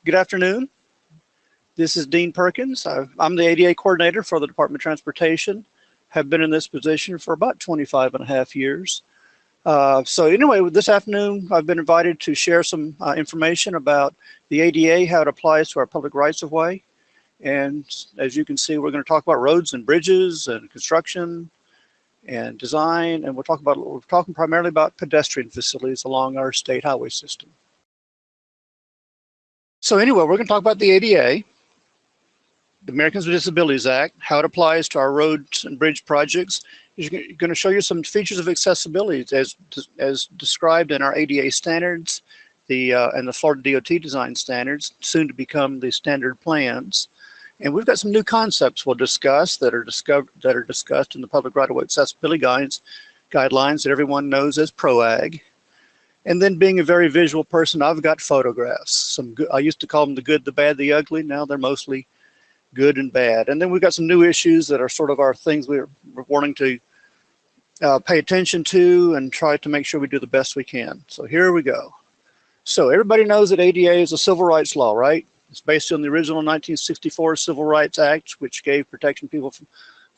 Good afternoon. This is Dean Perkins. I'm the ADA coordinator for the Department of Transportation. Have been in this position for about 25.5 years. So anyway, this afternoon, I've been invited to share some information about the ADA, how it applies to our public rights of way. And as you can see, we're going to talk about roads and bridges and construction and design. And we're talking primarily about pedestrian facilities along our state highway system. So anyway, we're going to talk about the ADA, the Americans with Disabilities Act, how it applies to our roads and bridge projects. It's going to show you some features of accessibility as described in our ADA standards, and the Florida DOT design standards, soon to become the standard plans. And we've got some new concepts we'll discuss that are discussed in the public right-of-way accessibility guidelines that everyone knows as PROWAG. And then, being a very visual person, I've got photographs. I used to call them the good, the bad, the ugly. Now they're mostly good and bad. And then we've got some new issues that are sort of our things we're wanting to pay attention to and try to make sure we do the best we can. So here we go. So everybody knows that ADA is a civil rights law, right? It's based on the original 1964 Civil Rights Act, which gave protection to people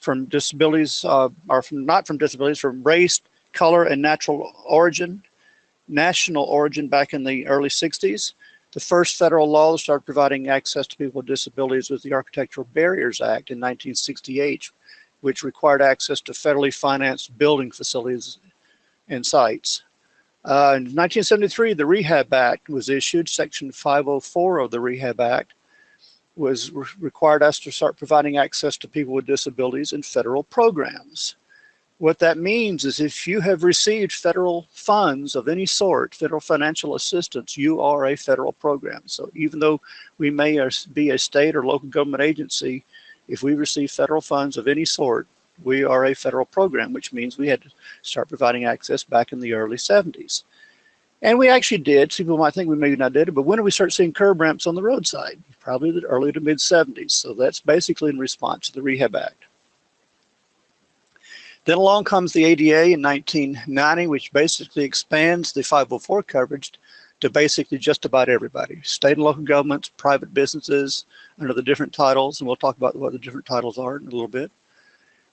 from disabilities, or not from disabilities, from race, color, and national origin back in the early 60s. The first federal law to start providing access to people with disabilities was the Architectural Barriers Act in 1968, which required access to federally financed building facilities and sites. In 1973, the Rehab Act was issued. Section 504 of the Rehab Act required us to start providing access to people with disabilities in federal programs. What that means is if you have received federal funds of any sort, federal financial assistance, you are a federal program. So even though we may be a state or local government agency, if we receive federal funds of any sort, we are a federal program, which means we had to start providing access back in the early 70s. And we actually did. Some people might think we maybe not did it, but when did we start seeing curb ramps on the roadside? Probably the early to mid 70s. So that's basically in response to the Rehab Act. Then along comes the ADA in 1990, which basically expands the 504 coverage to basically just about everybody. State and local governments, private businesses, under the different titles, and we'll talk about what the different titles are in a little bit.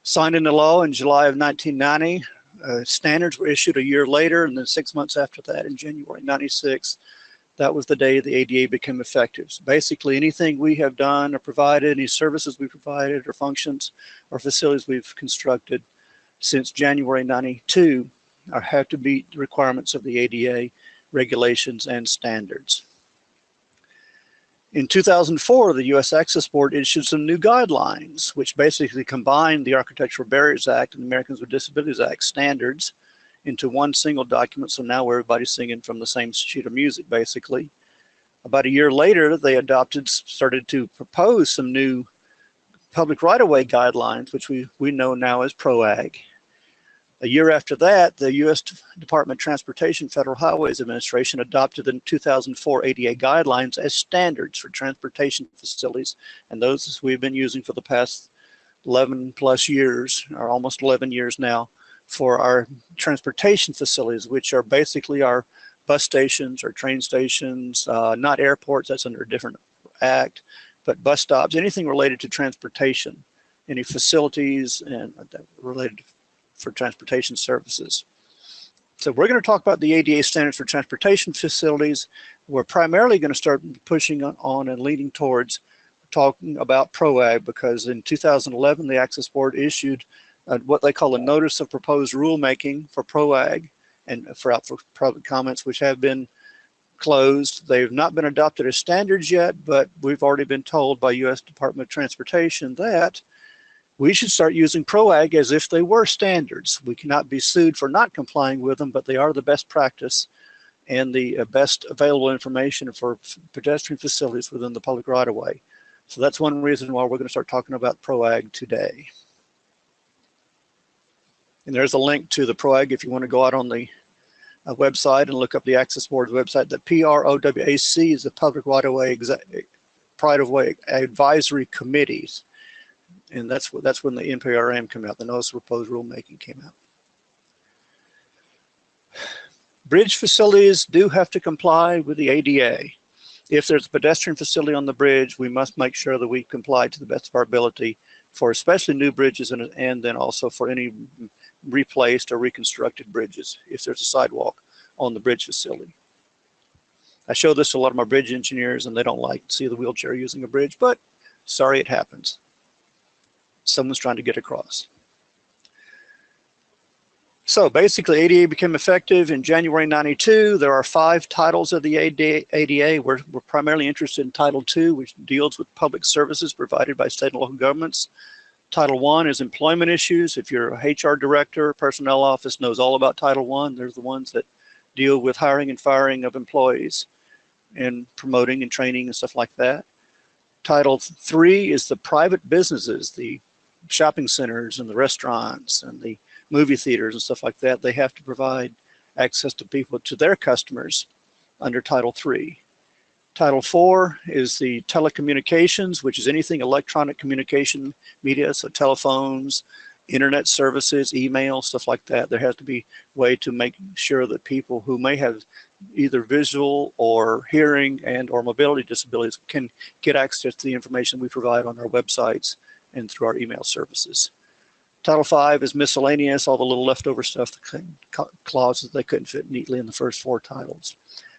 Signed into law in July of 1990. Standards were issued a year later, and then 6 months after that, in January 96, that was the day the ADA became effective. So basically, anything we have done or provided, any services we provided or functions or facilities we've constructed since January 92 have to meet the requirements of the ADA regulations and standards. In 2004, the U.S. Access Board issued some new guidelines, which basically combined the Architectural Barriers Act and the Americans with Disabilities Act standards into one single document. So now everybody's singing from the same sheet of music, basically. About a year later, they started to propose some new public right-of-way guidelines, which we know now as PROWAG. A year after that, the U.S. Department of Transportation Federal Highways Administration adopted the 2004 ADA guidelines as standards for transportation facilities, and those we've been using for the past 11 plus years, or almost 11 years now, for our transportation facilities, which are basically our bus stations or train stations, not airports, that's under a different act, but bus stops, anything related to transportation, any facilities and related for transportation services. So we're going to talk about the ADA standards for transportation facilities. We're primarily going to start pushing on and leaning towards talking about PROWAG, because in 2011, the Access Board issued what they call a Notice of Proposed Rulemaking for PROWAG and for public comments, which have been closed. They've not been adopted as standards yet, but we've already been told by U.S. Department of Transportation that we should start using PROWAG as if they were standards. We cannot be sued for not complying with them, but they are the best practice and the best available information for pedestrian facilities within the public right-of-way. So that's one reason why we're going to start talking about PROWAG today. And there's a link to the PROWAG if you want to go out on the website and look up the Access Board's website. The PROWAC is the Public Right-of-Way Advisory Committees. And that's when the NPRM came out, the Notice of Proposed Rulemaking came out. Bridge facilities do have to comply with the ADA. If there's a pedestrian facility on the bridge, we must make sure that we comply to the best of our ability for especially new bridges and then also for any replaced or reconstructed bridges if there's a sidewalk on the bridge facility. I show this to a lot of my bridge engineers and they don't like to see the wheelchair using a bridge, but sorry, it happens. Someone's trying to get across. So basically ADA became effective in January 92. There are 5 titles of the ADA. We're primarily interested in Title II, which deals with public services provided by state and local governments. Title I is employment issues. If you're a HR director, personnel office knows all about Title I. They're the ones that deal with hiring and firing of employees and promoting and training and stuff like that. Title III is the private businesses, the shopping centers and the restaurants and the movie theaters and stuff like that. They have to provide access to people, to their customers under Title III. Title IV is the telecommunications, which is anything electronic communication media, so telephones, internet services, email, stuff like that. There has to be a way to make sure that people who may have either visual or hearing and or mobility disabilities can get access to the information we provide on our websites and through our email services. Title V is miscellaneous, all the little leftover stuff, the clauses they couldn't fit neatly in the first 4 titles.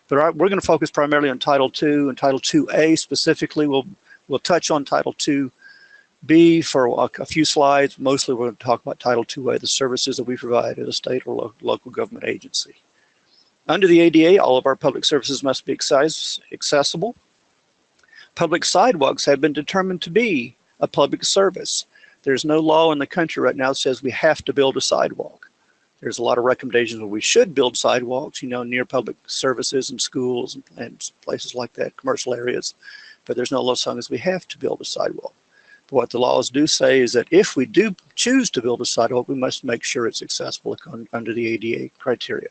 But we're going to focus primarily on Title II and Title IIA specifically. We'll touch on Title IIB for a few slides. Mostly we're going to talk about Title IIA, the services that we provide at a state or local government agency. Under the ADA, all of our public services must be accessible. Public sidewalks have been determined to be a public service. There's no law in the country right now that says we have to build a sidewalk. There's a lot of recommendations where we should build sidewalks, you know, near public services and schools and places like that, commercial areas. But there's no law saying we have to build a sidewalk. But what the laws do say is that if we do choose to build a sidewalk, we must make sure it's accessible under the ADA criteria.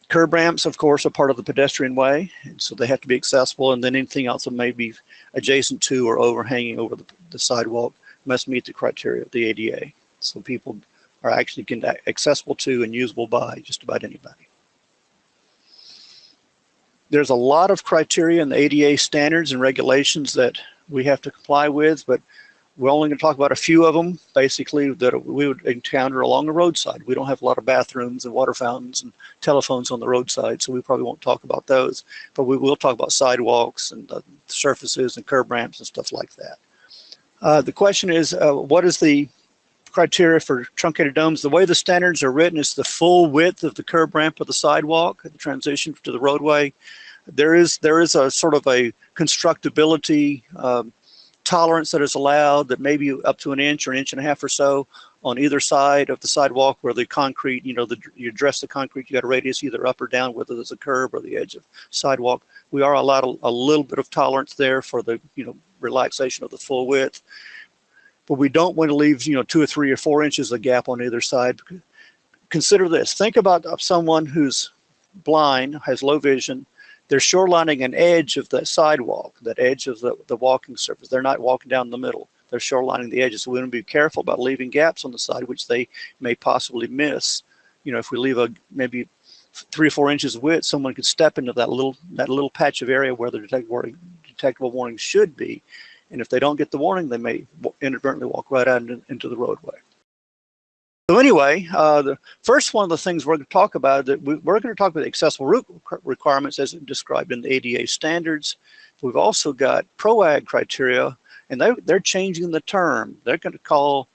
Curb ramps, of course, are part of the pedestrian way, and so they have to be accessible, and then anything else that may be adjacent to or overhanging over the sidewalk must meet the criteria of the ADA. So people are actually accessible to and usable by just about anybody. There's a lot of criteria in the ADA standards and regulations that we have to comply with, but we're only going to talk about a few of them, basically, that we would encounter along the roadside. We don't have a lot of bathrooms and water fountains and telephones on the roadside, so we probably won't talk about those. But we will talk about sidewalks and surfaces and curb ramps and stuff like that. The question is, what is the criteria for truncated domes? The way the standards are written is the full width of the curb ramp of the sidewalk, the transition to the roadway. There is a sort of a constructability tolerance that is allowed, that maybe up to 1 inch or 1.5 inches or so on either side of the sidewalk where the concrete, you know, you address the concrete, you got a radius either up or down, whether there's a curb or the edge of sidewalk. We are allowed a little bit of tolerance there for the, you know, relaxation of the full width. But we don't want to leave, you know, 2 or 3 or 4 inches of gap on either side. Consider this. Think about someone who's blind, has low vision. They're shorelining an edge of the sidewalk, that edge of the walking surface. They're not walking down the middle. They're shorelining the edges. So we want to be careful about leaving gaps on the side, which they may possibly miss. You know, if we leave maybe 3 or 4 inches of width, someone could step into that little patch of area where the detectable warning should be. And if they don't get the warning, they may inadvertently walk right out into the roadway. So anyway, the first one of the things we're going to talk about, we're going to talk about the accessible route requirements as described in the ADA standards. We've also got PROWAG criteria, and they're changing the term. They're going to call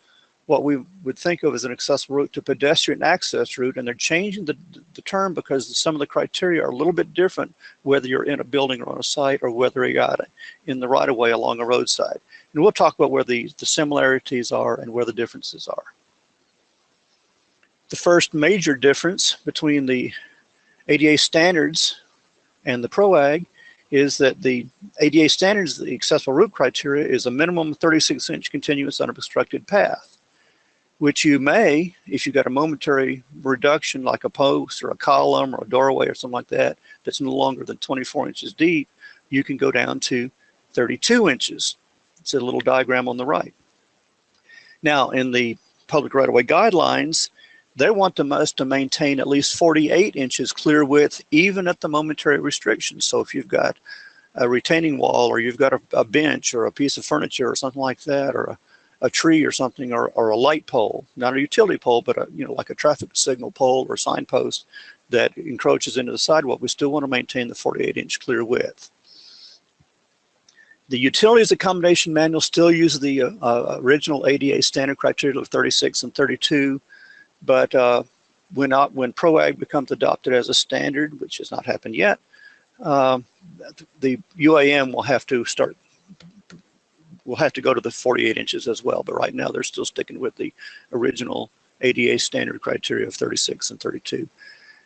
what we would think of as an accessible route to pedestrian access route, and they're changing the term because some of the criteria are a little bit different, whether you're in a building or on a site or whether you're out in the right-of-way along a roadside. And we'll talk about where the similarities are and where the differences are. The first major difference between the ADA standards and the PROWAG is that the ADA standards, the accessible route criteria, is a minimum 36-inch continuous unobstructed path, which you may, if you've got a momentary reduction like a post or a column or a doorway or something like that, that's no longer than 24 inches deep, you can go down to 32 inches. It's a little diagram on the right. Now, in the public right-of-way guidelines, they want us to maintain at least 48 inches clear width, even at the momentary restrictions. So if you've got a retaining wall, or you've got a bench or a piece of furniture or something like that, or a tree or something, or a light pole, not a utility pole, but like a traffic signal pole or signpost that encroaches into the sidewalk, we still want to maintain the 48-inch clear width. The Utilities Accommodation Manual still uses the original ADA standard criteria of 36 and 32, but when PROWAG becomes adopted as a standard, which has not happened yet, the UAM will have to go to the 48 inches as well, but right now they're still sticking with the original ADA standard criteria of 36 and 32.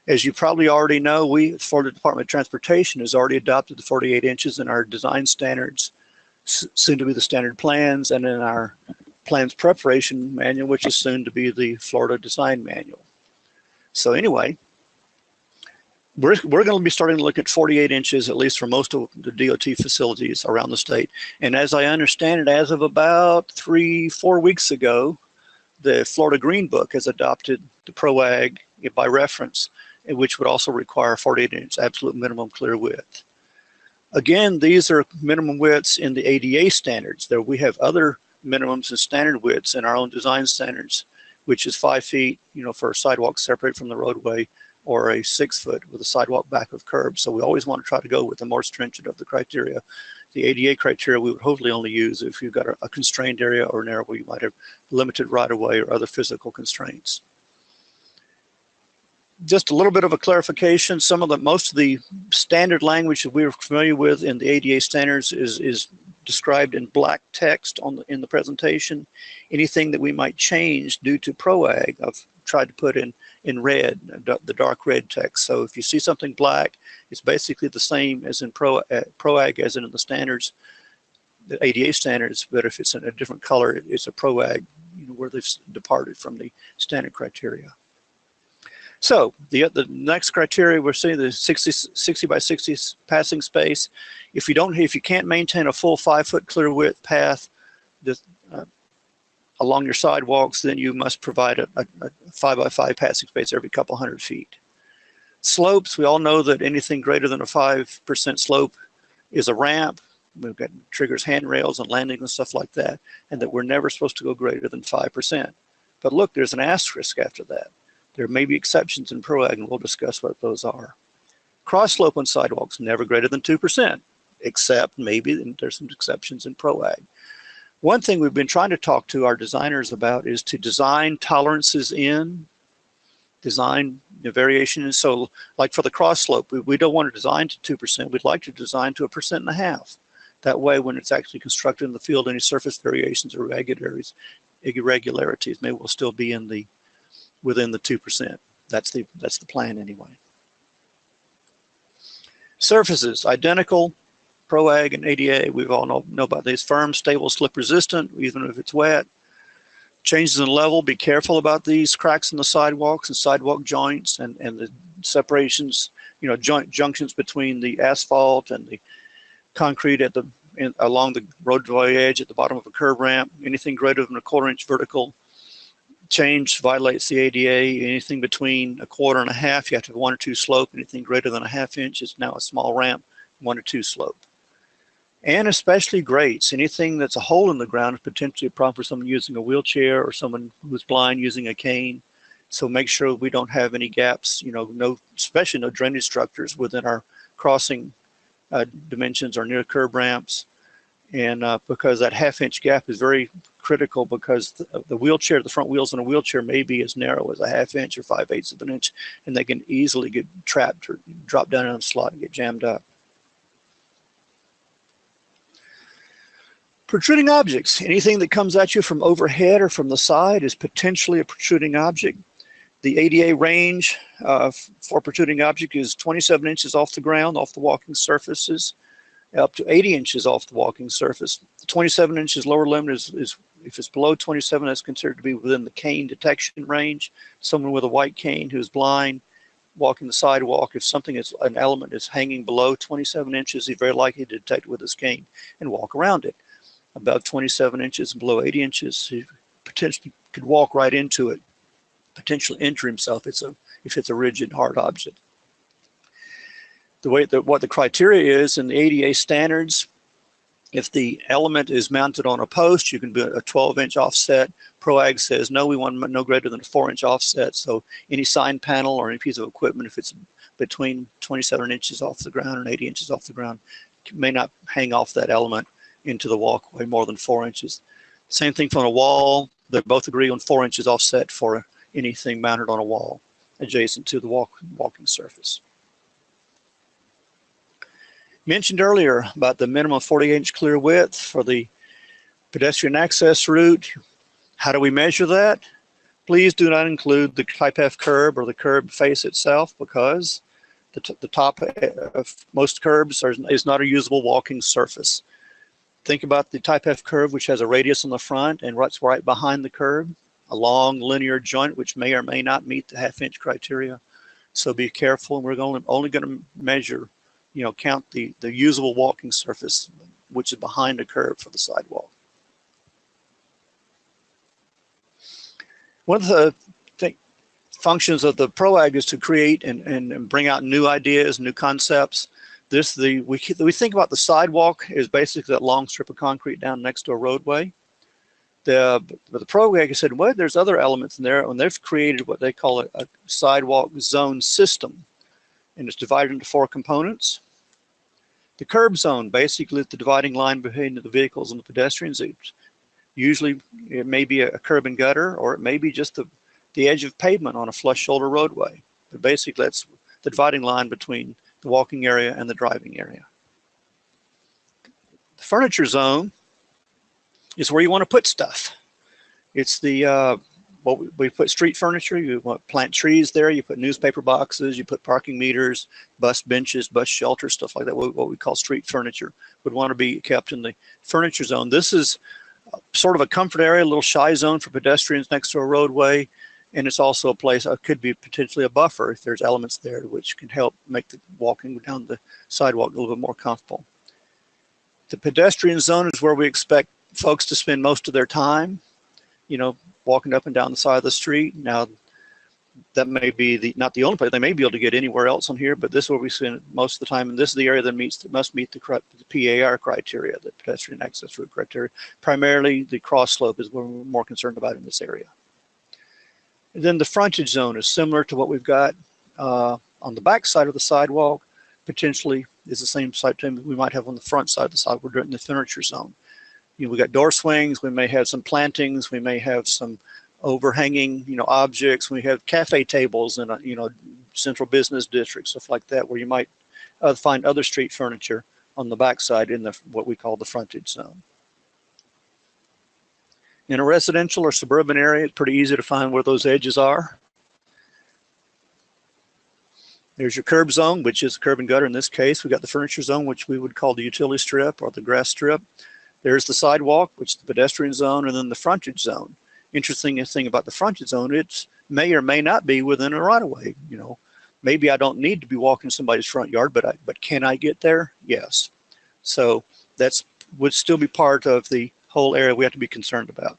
As you probably already know, we, Florida Department of Transportation, has already adopted the 48 inches in our design standards, soon to be the standard plans, and in our plans preparation manual, which is soon to be the Florida Design Manual. So anyway, we're going to be starting to look at 48 inches, at least for most of the DOT facilities around the state. And as I understand it, as of about 3-4 weeks ago, the Florida Green Book has adopted the PROWAG by reference, which would also require 48-inch absolute minimum clear width. Again, these are minimum widths in the ADA standards. There we have other minimums and standard widths in our own design standards, which is 5 feet, for a sidewalk separate from the roadway, or a 6 foot with a sidewalk back of curb. So we always want to try to go with the more stringent of the criteria. The ADA criteria we would hopefully only use if you've got a constrained area or an area where you might have limited right-of-way or other physical constraints. Just a little bit of a clarification. Most of the standard language that we're familiar with in the ADA standards is described in black text in the presentation. Anything that we might change due to PROWAG, I've tried to put in red, the dark red text. So if you see something black, it's basically the same as in PROWAG as in the standards, the ADA standards, but if it's in a different color, it's a PROWAG, where they've departed from the standard criteria. So the next criteria, we're seeing the 60 by 60 passing space. If you can't maintain a full 5 foot clear width path along your sidewalks, then you must provide a 5 by 5 passing space every couple hundred feet. Slopes, we all know that anything greater than a 5% slope is a ramp. We've got triggers handrails and landings and stuff like that, and that we're never supposed to go greater than 5%. But look, there's an asterisk after that. There may be exceptions in PROWAG, and we'll discuss what those are. Cross slope on sidewalks, never greater than 2%, except maybe there's some exceptions in PROWAG. One thing we've been trying to talk to our designers about is to design tolerances design the variation. And so like for the cross slope, we don't want to design to 2%. We'd like to design to 1.5%. That way, when it's actually constructed in the field, any surface variations or irregularities may well still be within the 2%. That's the plan anyway. Surfaces, identical, PROWAG and ADA, we all know about these. Firm, stable, slip resistant, even if it's wet. Changes in level, be careful about these cracks in the sidewalks and sidewalk joints and the separations, junctions between the asphalt and the concrete along the roadway edge at the bottom of a curb ramp. Anything greater than a 1/4 inch vertical change violates the ADA. Anything between 1/4 and 1/2, you have to have 1 or 2 slope. Anything greater than 1/2 inch is now a small ramp, 1 or 2 slope. And especially grates. Anything that's a hole in the ground is potentially a problem for someone using a wheelchair or someone who's blind using a cane. So make sure we don't have any gaps, especially no drainage structures within our crossing dimensions or near curb ramps. And because that 1/2 inch gap is very critical, because the front wheels in a wheelchair may be as narrow as a 1/2 inch or 5/8 of an inch, and they can easily get trapped or drop down in a slot and get jammed up. Protruding objects. Anything that comes at you from overhead or from the side is potentially a protruding object. The ADA range for protruding object is 27 inches off the ground, off the walking surfaces, up to 80 inches off the walking surface. The 27 inches lower limit is if it's below 27, that's considered to be within the cane detection range. Someone with a white cane who's blind walking the sidewalk, if an element is hanging below 27 inches, he's very likely to detect it with his cane and walk around it. Above 27 inches and below 80 inches, he potentially could walk right into it, potentially injure himself if it's a rigid, hard object. what the criteria is in the ADA standards. If the element is mounted on a post, you can do a 12-inch offset. PROWAG says no, we want no greater than a 4-inch offset. So any sign panel or any piece of equipment, if it's between 27 inches off the ground and 80 inches off the ground, may not hang off that element into the walkway more than 4 inches. Same thing from a wall. They both agree on 4 inches offset for anything mounted on a wall adjacent to the walking surface. Mentioned earlier about the minimum 48-inch clear width for the pedestrian access route. How do we measure that? Please do not include the type F curb or the curb face itself, because the top of most curbs is not a usable walking surface. Think about the type F curb, which has a radius on the front and ruts right behind the curb, a long linear joint which may or may not meet the half-inch criteria. So be careful. We're only going to measure, count the usable walking surface, which is behind the curb for the sidewalk. One of the functions of the PROWAG is to create and bring out new ideas, new concepts. We think about the sidewalk as basically that long strip of concrete down next to a roadway. But the PROWAG said, well, there's other elements in there, and they've created what they call a sidewalk zone system, and it's divided into 4 components. The curb zone, basically the dividing line between the vehicles and the pedestrians. Usually it may be a curb and gutter, or it may be just the edge of pavement on a flush shoulder roadway. But basically that's the dividing line between the walking area and the driving area. The furniture zone is where you want to put stuff. It's the we put street furniture. You want to plant trees there. You put newspaper boxes. You put parking meters, bus benches, bus shelters, stuff like that. What we call street furniture would want to be kept in the furniture zone. This is sort of a comfort area, a little shy zone for pedestrians next to a roadway, and it's also a place could be potentially a buffer if there's elements there which can help make the walking down the sidewalk a little bit more comfortable. The pedestrian zone is where we expect folks to spend most of their time, walking up and down the side of the street. Now, that may be not the only place. They may be able to get anywhere else on here, but this is where we spend most of the time, and this is the area that must meet the PAR criteria, the pedestrian access route criteria. Primarily, the cross slope is what we're more concerned about in this area. And then the frontage zone is similar to what we've got on the back side of the sidewalk. Potentially is the same side we might have on the front side of the sidewalk. We're in the furniture zone. We got door swings. We may have some plantings. We may have some overhanging, objects. We have cafe tables in a, central business district, stuff like that, where you might find other street furniture on the backside in what we call the frontage zone. In a residential or suburban area, it's pretty easy to find where those edges are. There's your curb zone, which is curb and gutter in this case. We got the furniture zone, which we would call the utility strip or the grass strip. There's the sidewalk, which is the pedestrian zone, and then the frontage zone. Interesting thing about the frontage zone, it may or may not be within a right-of-way. Maybe I don't need to be walking somebody's front yard, but can I get there? Yes. So that's would still be part of the whole area we have to be concerned about.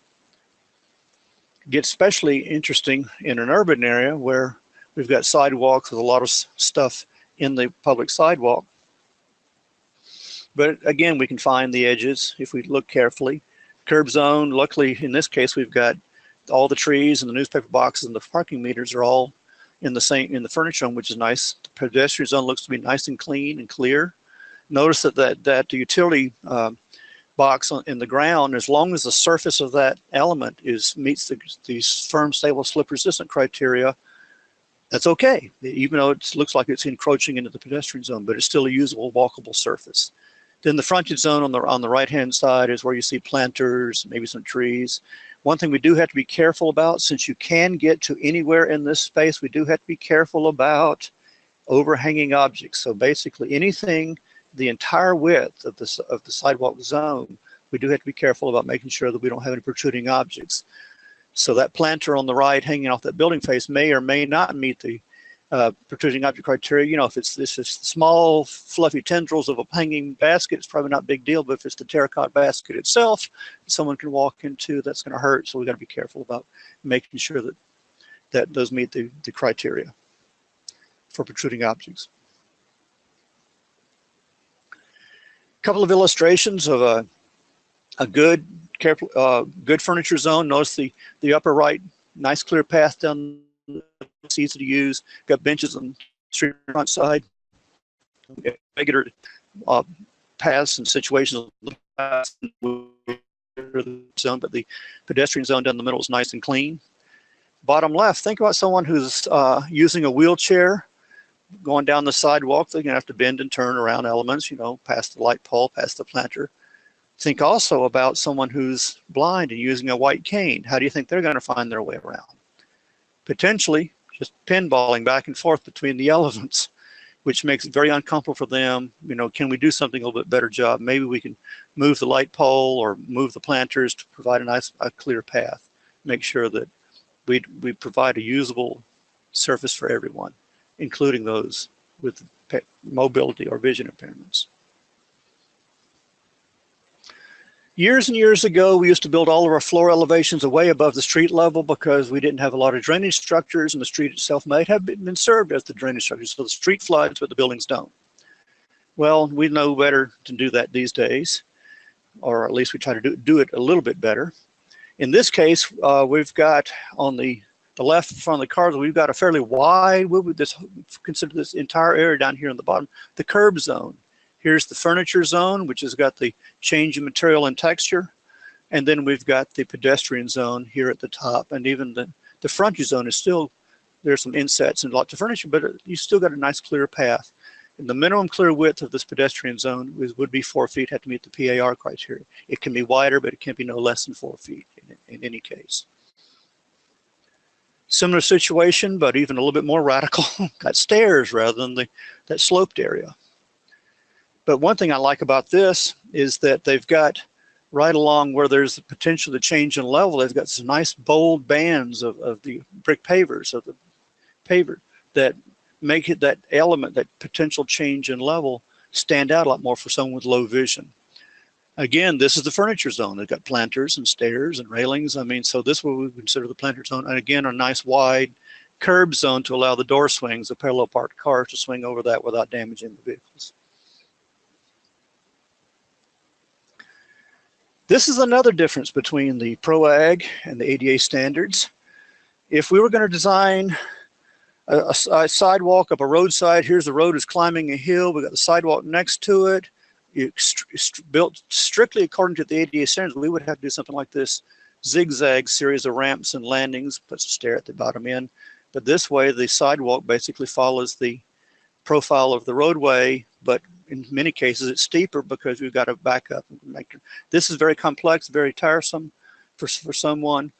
It gets especially interesting in an urban area where we've got sidewalks with a lot of stuff in the public sidewalk. But again, we can find the edges if we look carefully. Curb zone, luckily in this case, we've got all the trees and the newspaper boxes and the parking meters are all in the furniture zone, which is nice. The pedestrian zone looks to be nice and clean and clear. Notice that the utility box in the ground, as long as the surface of that element meets the firm, stable, slip resistant criteria, that's okay, even though it looks like it's encroaching into the pedestrian zone, but it's still a usable, walkable surface. Then the frontage zone on the right-hand side is where you see planters, maybe some trees. One thing we do have to be careful about, since you can get to anywhere in this space, we do have to be careful about overhanging objects. So basically anything, the entire width of the sidewalk zone, we do have to be careful about making sure that we don't have any protruding objects. So that planter on the right hanging off that building face may or may not meet the protruding object criteria. If it's the small fluffy tendrils of a hanging basket, it's probably not a big deal, but if it's the terracotta basket itself, someone can walk into, that's going to hurt. So we got to be careful about making sure that those meet the criteria for protruding objects. couple of illustrations of a good good furniture zone. Notice the upper right, nice clear path down. It's easy to use. Got benches on the street front side. Regular paths and situations zone, but the pedestrian zone down the middle is nice and clean. Bottom left, think about someone who's using a wheelchair going down the sidewalk. They're gonna have to bend and turn around elements, you know, past the light pole, past the planter. Think also about someone who's blind and using a white cane. How do you think they're gonna find their way around? Potentially just pinballing back and forth between the elements, which makes it very uncomfortable for them. You know, can we do something a little bit better job? Maybe we can move the light pole or move the planters to provide a clear path. Make sure that we provide a usable surface for everyone, including those with mobility or vision impairments. Years and years ago, we used to build all of our floor elevations way above the street level because we didn't have a lot of drainage structures, and the street itself might have been served as the drainage structures. So the street floods, but the buildings don't. Well, we know better to do that these days, or at least we try to do it a little bit better. In this case, we've got on the left front of the cars, we've got a fairly wide, we would consider this entire area down here on the bottom, the curb zone. Here's the furniture zone, which has got the change in material and texture. And then we've got the pedestrian zone here at the top. And even the frontage zone is still, there's some insets and lots of furniture, but you still got a nice clear path. And the minimum clear width of this pedestrian zone would be 4 feet, have to meet the PAR criteria. It can be wider, but it can be no less than 4 feet in any case. Similar situation, but even a little bit more radical. Got stairs rather than that sloped area. But one thing I like about this is that they've got right along where there's the potential to change in level, they've got some nice bold bands of the brick pavers, of the paver, that make it that element, that potential change in level, stand out a lot more for someone with low vision. Again, this is the furniture zone. They've got planters and stairs and railings. I mean, so this is what we consider the planter zone. And again, a nice wide curb zone to allow the door swings, the parallel parked cars, to swing over that without damaging the vehicles. This is another difference between the PROWAG and the ADA standards. If we were going to design a sidewalk up a roadside, here's the road is climbing a hill, we've got the sidewalk next to it, built strictly according to the ADA standards, we would have to do something like this zigzag series of ramps and landings, puts a stair at the bottom end. But this way, the sidewalk basically follows the profile of the roadway, but in many cases it's steeper because we've got to back up. This is very complex, very tiresome for someone.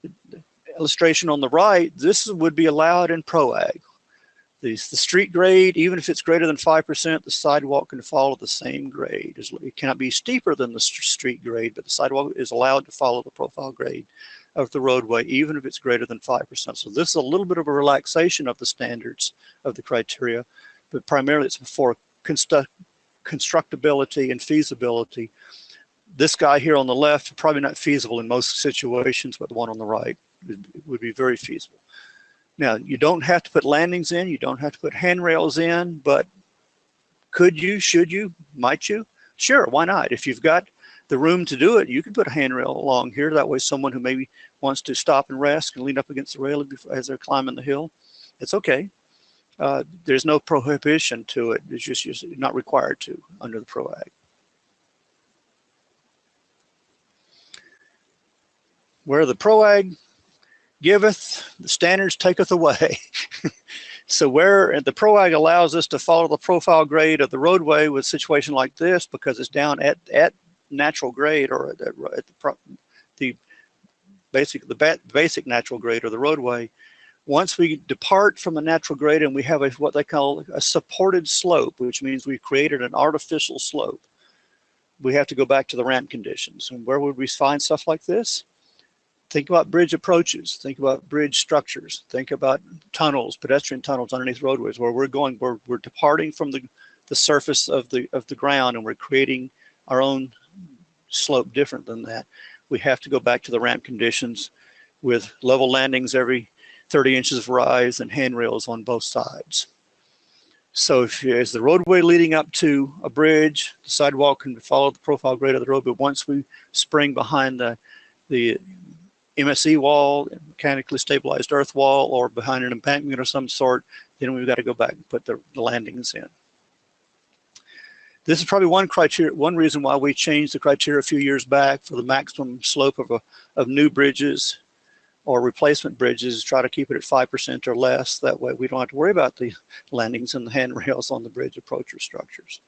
The illustration on the right, this would be allowed in PROWAG. The street grade, even if it's greater than 5%, the sidewalk can follow the same grade. It cannot be steeper than the street grade, but the sidewalk is allowed to follow the profile grade of the roadway, even if it's greater than 5%. So this is a little bit of a relaxation of the standards of the criteria, but primarily it's for constructability and feasibility. This guy here on the left, probably not feasible in most situations, but the one on the right would be very feasible. Now, you don't have to put landings in, you don't have to put handrails in, but could you, should you, might you? Sure, why not? If you've got the room to do it, you can put a handrail along here. That way someone who maybe wants to stop and rest can lean up against the railing as they're climbing the hill. It's okay. There's no prohibition to it. It's just not required to under the PROWAG. Where the PROWAG giveth, the standards taketh away. So where the PROWAG allows us to follow the profile grade of the roadway with a situation like this, because it's down at natural grade, or at the basic natural grade of the roadway. Once we depart from the natural grade and we have what they call a supported slope, which means we've created an artificial slope, we have to go back to the ramp conditions. And where would we find stuff like this? Think about bridge approaches, think about bridge structures, think about tunnels, pedestrian tunnels underneath roadways, where we're departing from the surface of the ground, and we're creating our own slope different than that. We have to go back to the ramp conditions with level landings every 30 inches of rise and handrails on both sides. So if as the roadway leading up to a bridge, the sidewalk can follow the profile grade of the road, but once we spring behind the MSE wall, mechanically stabilized earth wall, or behind an embankment of some sort, then we've got to go back and put the landings in. This is probably one reason why we changed the criteria a few years back for the maximum slope of new bridges or replacement bridges. Try to keep it at 5% or less. That way we don't have to worry about the landings and the handrails on the bridge approach structures.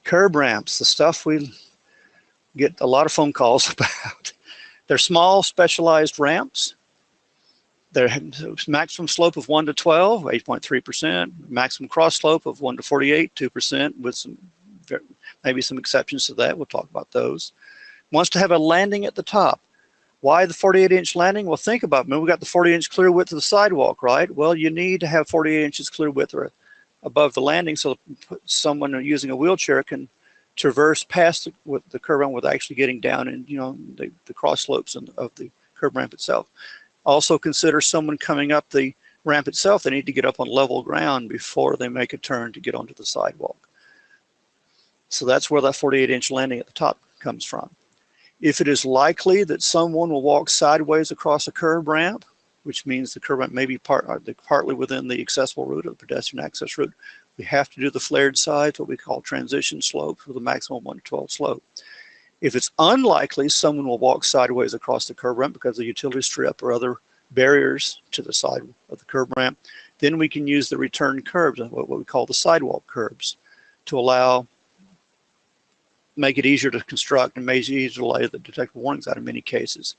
Curb ramps, the stuff we get a lot of phone calls about. They're small, specialized ramps. Their maximum slope of 1 to 12, 8.3%. Maximum cross slope of 1 to 48, 2%, with maybe some exceptions to that. We'll talk about those. Wants to have a landing at the top. Why the 48-inch landing? Well, think about it. Remember, we got the 40-inch clear width of the sidewalk, right? Well, you need to have 48 inches clear width above the landing so someone using a wheelchair can traverse past the curb ramp without actually getting down and the cross slopes of the curb ramp itself. Also consider someone coming up the ramp itself. They need to get up on level ground before they make a turn to get onto the sidewalk. So that's where that 48-inch landing at the top comes from. If it is likely that someone will walk sideways across a curb ramp, which means the curb ramp may be partly within the accessible route or the pedestrian access route, we have to do the flared sides, what we call transition slopes, with a maximum 1 to 12 slope. If it's unlikely someone will walk sideways across the curb ramp because of the utility strip or other barriers to the side of the curb ramp, then we can use the return curbs, what we call the sidewalk curbs, to make it easier to construct and make it easier to lay the detectable warnings out in many cases.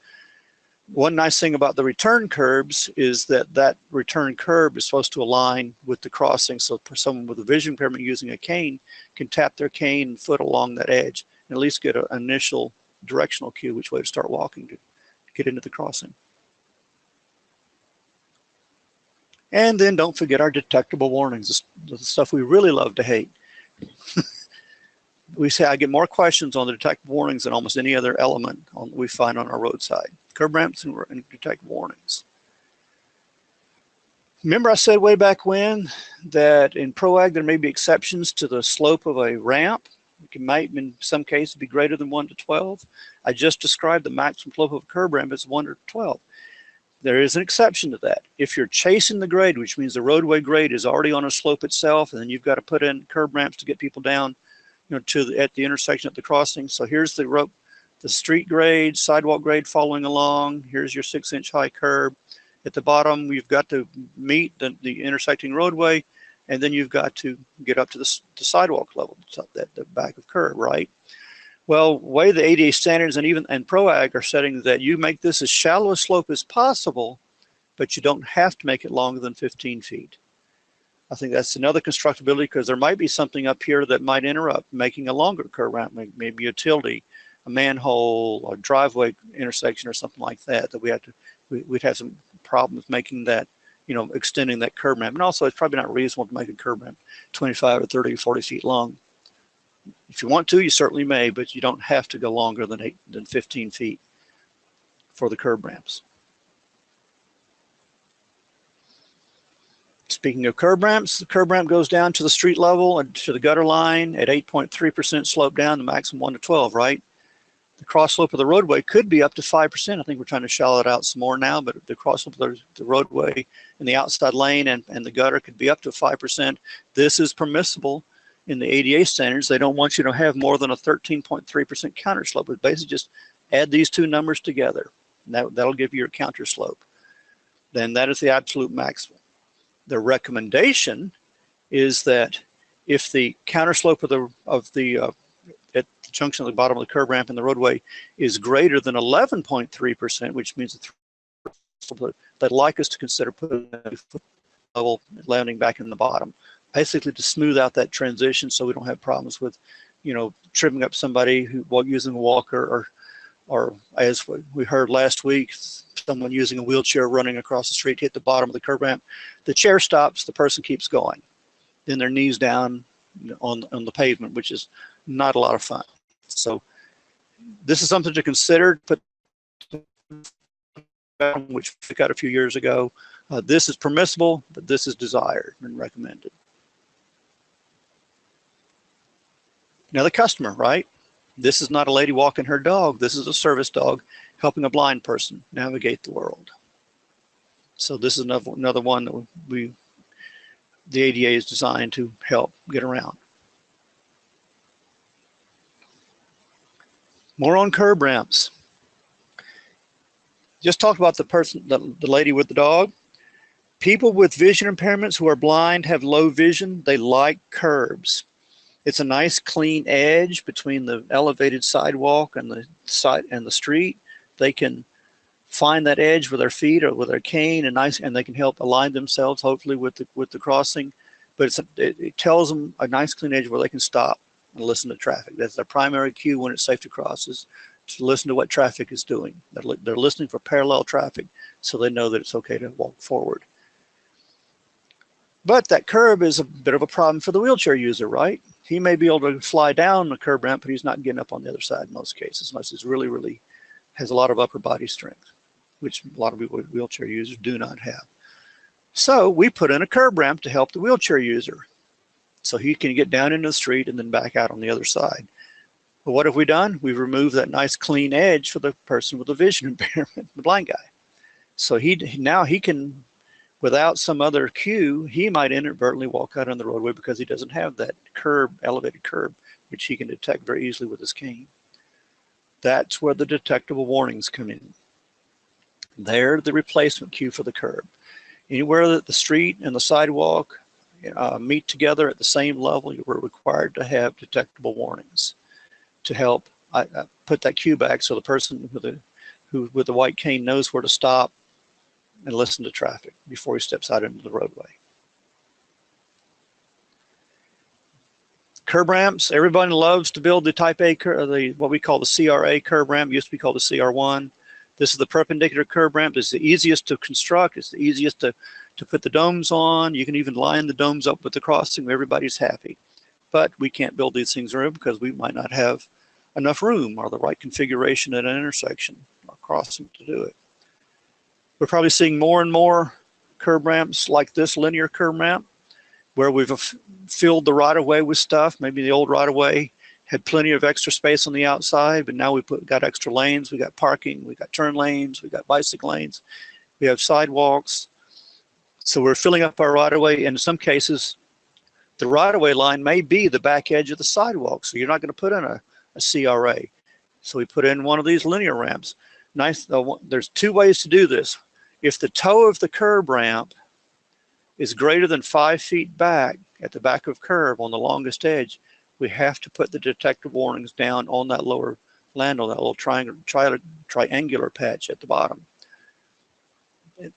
One nice thing about the return curbs is that return curb is supposed to align with the crossing, so for someone with a vision impairment using a cane can tap their cane and foot along that edge and at least get an initial directional cue which way to start walking to get into the crossing. And then don't forget our detectable warnings, the stuff we really love to hate. I get more questions on the detectable warnings than almost any other element we find on our roadside. Curb ramps and detectable warnings. Remember I said way back when that in PROWAG there may be exceptions to the slope of a ramp. It might in some cases be greater than 1 to 12. I just described the maximum slope of a curb ramp as 1 to 12. There is an exception to that. If you're chasing the grade, which means the roadway grade is already on a slope itself, and then you've got to put in curb ramps to get people down at the intersection at the crossing. So here's the street grade, sidewalk grade following along. Here's your 6-inch high curb. At the bottom, you've got to meet the intersecting roadway, and then you've got to get up to the sidewalk level, the back of curb, right? Well, the way the ADA standards and PROWAG are setting that you make this as shallow a slope as possible, but you don't have to make it longer than 15 feet. I think that's another constructability because there might be something up here that might interrupt making a longer curb ramp, maybe a utility, a manhole, or driveway intersection or something like that, we'd have some problems making that, extending that curb ramp. And also it's probably not reasonable to make a curb ramp 25 or 30 or 40 feet long. If you want to, you certainly may, but you don't have to go longer than 15 feet for the curb ramps. Speaking of curb ramps, the curb ramp goes down to the street level and to the gutter line at 8.3% slope down, the maximum 1 to 12, right? The cross slope of the roadway could be up to 5%. I think we're trying to shallow it out some more now, but the cross slope of the roadway in the outside lane and the gutter could be up to 5%. This is permissible in the ADA standards. They don't want you to have more than a 13.3% counter slope. But basically just add these two numbers together. And that'll give you your counter slope. Then that is the absolute maximum. The recommendation is that if the counter slope at the junction of the bottom of the curb ramp and the roadway is greater than 11.3%, which means they'd like us to consider putting a foot level landing back in the bottom, basically to smooth out that transition so we don't have problems with, tripping up somebody while using a walker or as we heard last week, someone using a wheelchair running across the street hit the bottom of the curb ramp. The chair stops, the person keeps going. Then their knees down on the pavement, which is not a lot of fun. So this is something to consider, which we got a few years ago. This is permissible, but this is desired and recommended. Now the customer, right? This is not a lady walking her dog. This is a service dog helping a blind person navigate the world. So this is another one that the ADA is designed to help get around. More on curb ramps. Just talked about the lady with the dog. People with vision impairments who are blind have low vision. They like curbs. It's a nice clean edge between the elevated sidewalk and the street. They can find that edge with their feet or with their cane, and they can help align themselves hopefully with the crossing. But it tells them a nice clean edge where they can stop and listen to traffic. That's their primary cue when it's safe to cross, is to listen to what traffic is doing. They're listening for parallel traffic, so they know that it's okay to walk forward. But that curb is a bit of a problem for the wheelchair user, right? He may be able to fly down the curb ramp, but he's not getting up on the other side in most cases, unless it's really, really has a lot of upper body strength, which a lot of people with wheelchair users do not have. So we put in a curb ramp to help the wheelchair user, so he can get down into the street and then back out on the other side. But what have we done? We've removed that nice clean edge for the person with a vision impairment, the blind guy. So now he can, without some other cue, he might inadvertently walk out on the roadway because he doesn't have that elevated curb, which he can detect very easily with his cane. That's where the detectable warnings come in. They're the replacement cue for the curb. Anywhere that the street and the sidewalk meet together at the same level, we're required to have detectable warnings to help put that cue back, so the person with the white cane knows where to stop and listen to traffic before he steps out into the roadway. Curb ramps, everybody loves to build the type A, what we call the CRA curb ramp, used to be called the CR1. This is the perpendicular curb ramp. It's the easiest to construct. It's the easiest to put the domes on. You can even line the domes up with the crossing. Everybody's happy. But we can't build these things around because we might not have enough room or the right configuration at an intersection or crossing to do it. We're probably seeing more and more curb ramps like this linear curb ramp, where we've filled the right-of-way with stuff. Maybe the old right-of-way had plenty of extra space on the outside, but now got extra lanes, we got parking, we got turn lanes, we got bicycle lanes, we have sidewalks. So we're filling up our right-of-way, and in some cases, the right-of-way line may be the back edge of the sidewalk, so you're not going to put in a CRA. So we put in one of these linear ramps. Nice. There's two ways to do this. If the toe of the curb ramp is greater than 5 feet back at the back of curb on the longest edge, we have to put the detectable warnings down on that lower land, on that little triangular patch at the bottom.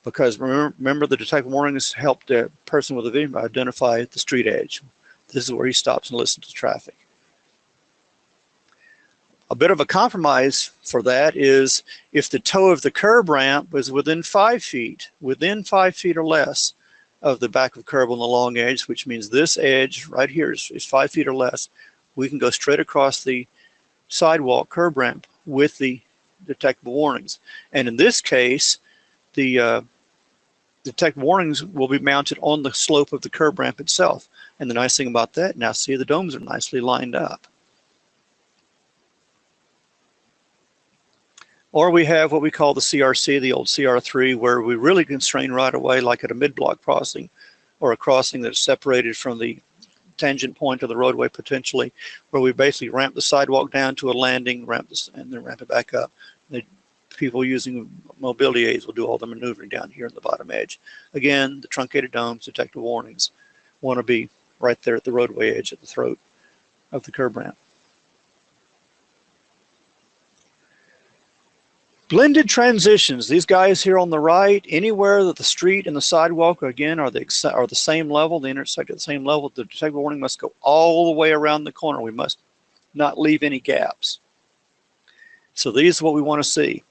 Because remember the detectable warnings help the person with a vision identify the street edge. This is where he stops and listens to traffic. A bit of a compromise for that is if the toe of the curb ramp was within 5 feet, or less of the back of curb on the long edge, which means this edge right here is 5 feet or less, we can go straight across the sidewalk curb ramp with the detectable warnings. And in this case, the detectable warnings will be mounted on the slope of the curb ramp itself. And the nice thing about that, now see the domes are nicely lined up. Or we have what we call the CRC, the old CR3, where we really constrain right away, like at a mid-block crossing or a crossing that's separated from the tangent point of the roadway potentially, where we basically ramp the sidewalk down to a landing, and then ramp it back up. The people using mobility aids will do all the maneuvering down here in the bottom edge. Again, the truncated domes, detectable warnings, want to be right there at the roadway edge at the throat of the curb ramp. Blended transitions. These guys here on the right, anywhere that the street and the sidewalk again are the same level, they intersect at the same level, the detectable warning must go all the way around the corner. We must not leave any gaps. So these are what we want to see.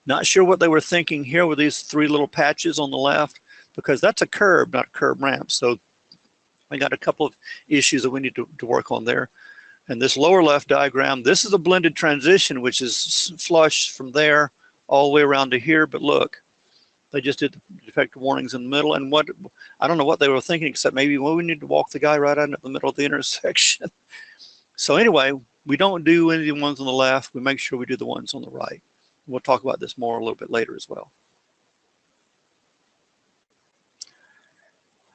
Not sure what they were thinking here with these three little patches on the left, because that's a curb, not a curb ramp. So I got a couple of issues that we need to work on there. And this lower left diagram, this is a blended transition, which is flush from there all the way around to here. But look, They just did the detectable warnings in the middle, and I don't know what they were thinking, except maybe, well, we need to walk the guy right out into the middle of the intersection. So anyway, we don't do any of the ones on the left. We make sure we do the ones on the right. We'll talk about this more a little bit later as well.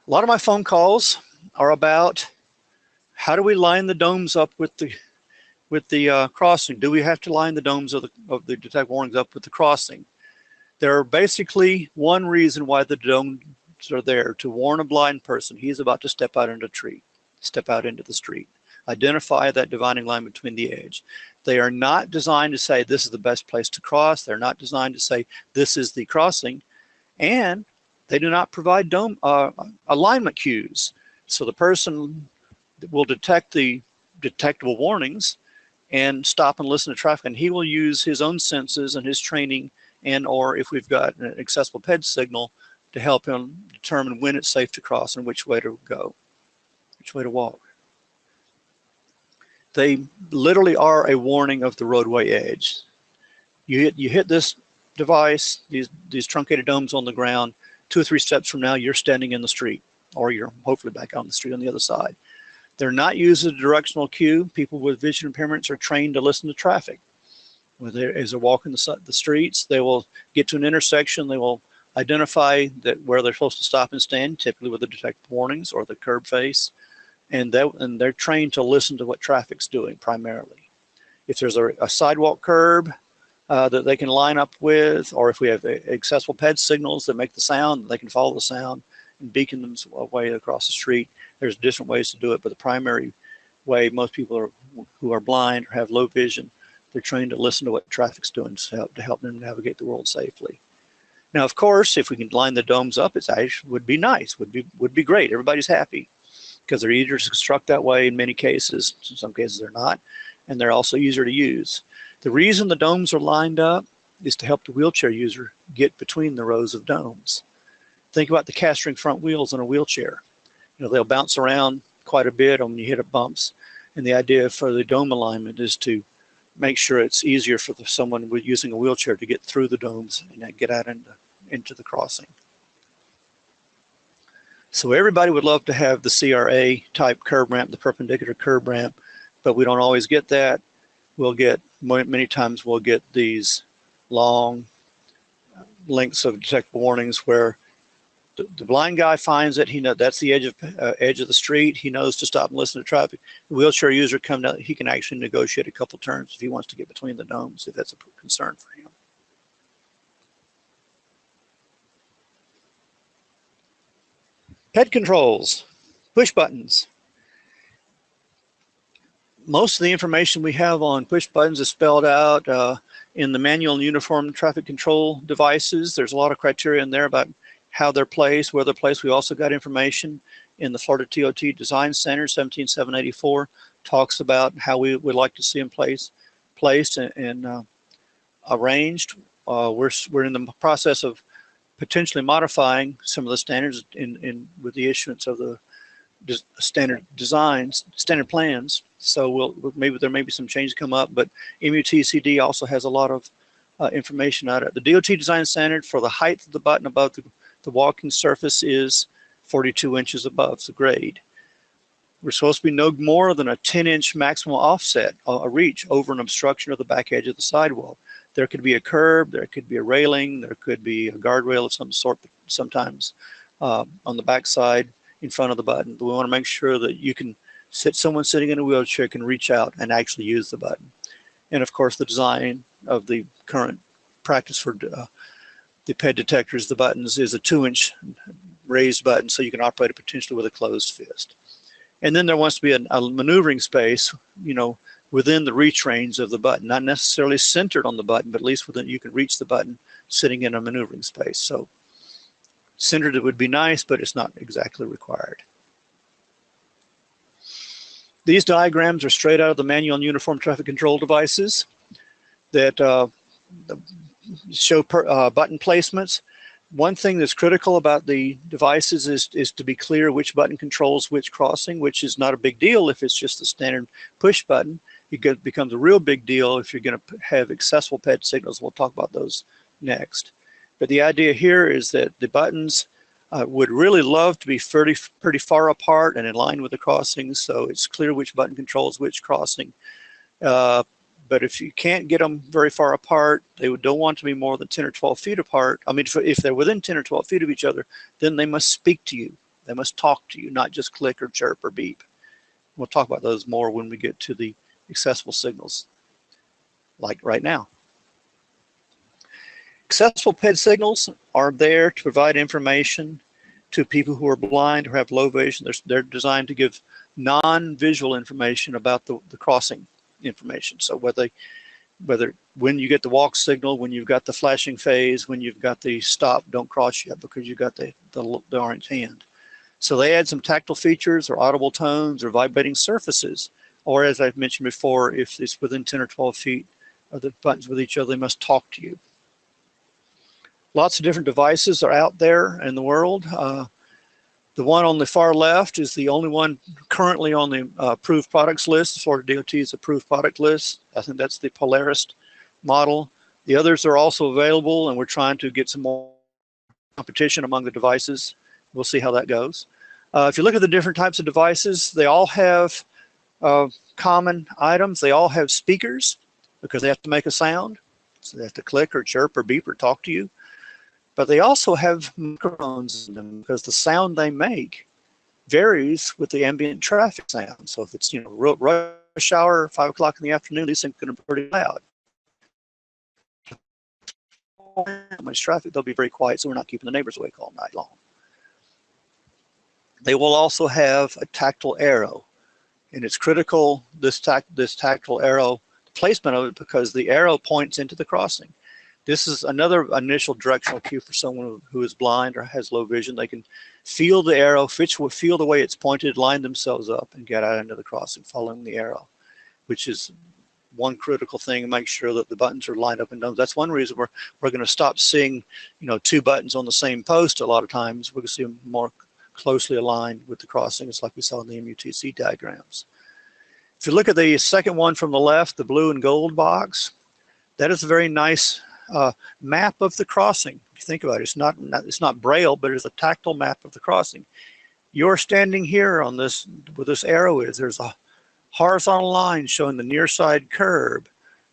A lot of my phone calls are about how do we line the domes up with the crossing? Do we have to line the domes of the detectable warnings up with the crossing? There are basically one reason why the domes are there: to warn a blind person he's about to step out into the street. Identify that dividing line between the edge. They are not designed to say this is the best place to cross. They're not designed to say this is the crossing, and they do not provide alignment cues. So the person will detect the detectable warnings and stop and listen to traffic, and he will use his own senses and his training, and or if we've got an accessible PED signal, to help him determine when it's safe to cross and which way to go, which way to walk. They literally are a warning of the roadway edge. You hit this device, these truncated domes on the ground, 2 or 3 steps from now, you're standing in the street, or you're hopefully back out on the street on the other side. They're not used as a directional cue. People with vision impairments are trained to listen to traffic. As they're walking the streets, they will get to an intersection, they will identify where they're supposed to stop and stand, typically with the detectable warnings or the curb face, and they're trained to listen to what traffic's doing primarily. If there's a sidewalk curb that they can line up with, or if we have accessible PED signals that make the sound, they can follow the sound and beacon them away across the street. There's different ways to do it, but the primary way, most people who are blind or have low vision, they're trained to listen to what traffic's doing to help them navigate the world safely. Now, of course, if we can line the domes up, it would be nice, would be great. Everybody's happy, because they're easier to construct that way in many cases. In some cases they're not, and they're also easier to use. The reason the domes are lined up is to help the wheelchair user get between the rows of domes. Think about the cast-ring front wheels in a wheelchair. They'll bounce around quite a bit when you hit up bumps, and the idea for the dome alignment is to make sure it's easier for someone using a wheelchair to get through the domes and get out into the crossing. So everybody would love to have the CRA type curb ramp, the perpendicular curb ramp, but we don't always get that. Many times we'll get these long lengths of detectable warnings where the blind guy finds it. He knows that's the edge of the street. He knows to stop and listen to traffic. The wheelchair user comes out. He can actually negotiate a couple turns if he wants to get between the domes, if that's a concern for him. PED controls, push buttons. Most of the information we have on push buttons is spelled out in the manual and uniform traffic control devices. There's a lot of criteria in there about how they're placed, where they're placed. We also got information in the Florida TOT Design Standard 17784, talks about how we would like to see them placed and arranged. We're in the process of potentially modifying some of the standards with the issuance of the standard plans. So maybe there may be some changes come up, but MUTCD also has a lot of information on it. The DOT design standard for the height of the button above the walking surface is 42 inches above the grade. We're supposed to be no more than a 10-inch maximum offset, a reach over an obstruction of the back edge of the sidewalk. There could be a curb, there could be a railing, there could be a guardrail of some sort sometimes on the back side in front of the button. But we want to make sure that someone sitting in a wheelchair can reach out and actually use the button. And of course, the design of the current practice for the PED detectors, the buttons, is a 2-inch raised button, so you can operate it potentially with a closed fist. And then there wants to be a maneuvering space, within the reach range of the button, not necessarily centered on the button, but at least you can reach the button sitting in a maneuvering space. So centered, it would be nice, but it's not exactly required. These diagrams are straight out of the manual and uniform traffic control devices that show button placements. One thing that's critical about the devices is to be clear which button controls which crossing, which is not a big deal if it's just a standard push button. It becomes a real big deal if you're going to have accessible PED signals. We'll talk about those next. But the idea here is that the buttons would really love to be pretty far apart and in line with the crossings, so it's clear which button controls which crossing. But if you can't get them very far apart, they don't want to be more than 10 or 12 feet apart. I mean, if they're within 10 or 12 feet of each other, then they must speak to you. They must talk to you, not just click or chirp or beep. We'll talk about those more when we get to the accessible signals, like right now. Accessible PED signals are there to provide information to people who are blind or have low vision. They're designed to give non-visual information about the crossing information. So whether when you get the walk signal, when you've got the flashing phase, when you've got the stop, don't cross yet because you've got the orange hand. So they add some tactile features or audible tones or vibrating surfaces, or as I've mentioned before, if it's within 10 or 12 feet of the buttons with each other, they must talk to you. Lots of different devices are out there in the world. The one on the far left is the only one currently on the approved products list. Florida DOT's approved product list. I think that's the Polaris model. The others are also available, and we're trying to get some more competition among the devices. We'll see how that goes. If you look at the different types of devices, they all have common items. They all have speakers because they have to make a sound. So they have to click or chirp or beep or talk to you. But they also have microphones in them because the sound they make varies with the ambient traffic sound. So if it's, you know, rush hour, 5 o'clock in the afternoon, these things are going to be pretty loud. Much traffic, they'll be very quiet, so we're not keeping the neighbors awake all night long. They will also have a tactile arrow, and it's critical, this tactile arrow, the placement of it, because the arrow points into the crossing. This is another initial directional cue for someone who is blind or has low vision. They can feel the arrow, feel the way it's pointed, line themselves up, and get out into the crossing following the arrow, which is one critical thing, and make sure that the buttons are lined up and done. That's one reason we're going to stop seeing, you know, 2 buttons on the same post a lot of times. We're going to see them more closely aligned with the crossing. It's like we saw in the MUTCD diagrams. If you look at the second one from the left, the blue and gold box, that is a very nice map of the crossing. If you think about it, it's not braille, but it's a tactile map of the crossing. You're standing here on this, where this arrow is. There's a horizontal line showing the near side curb.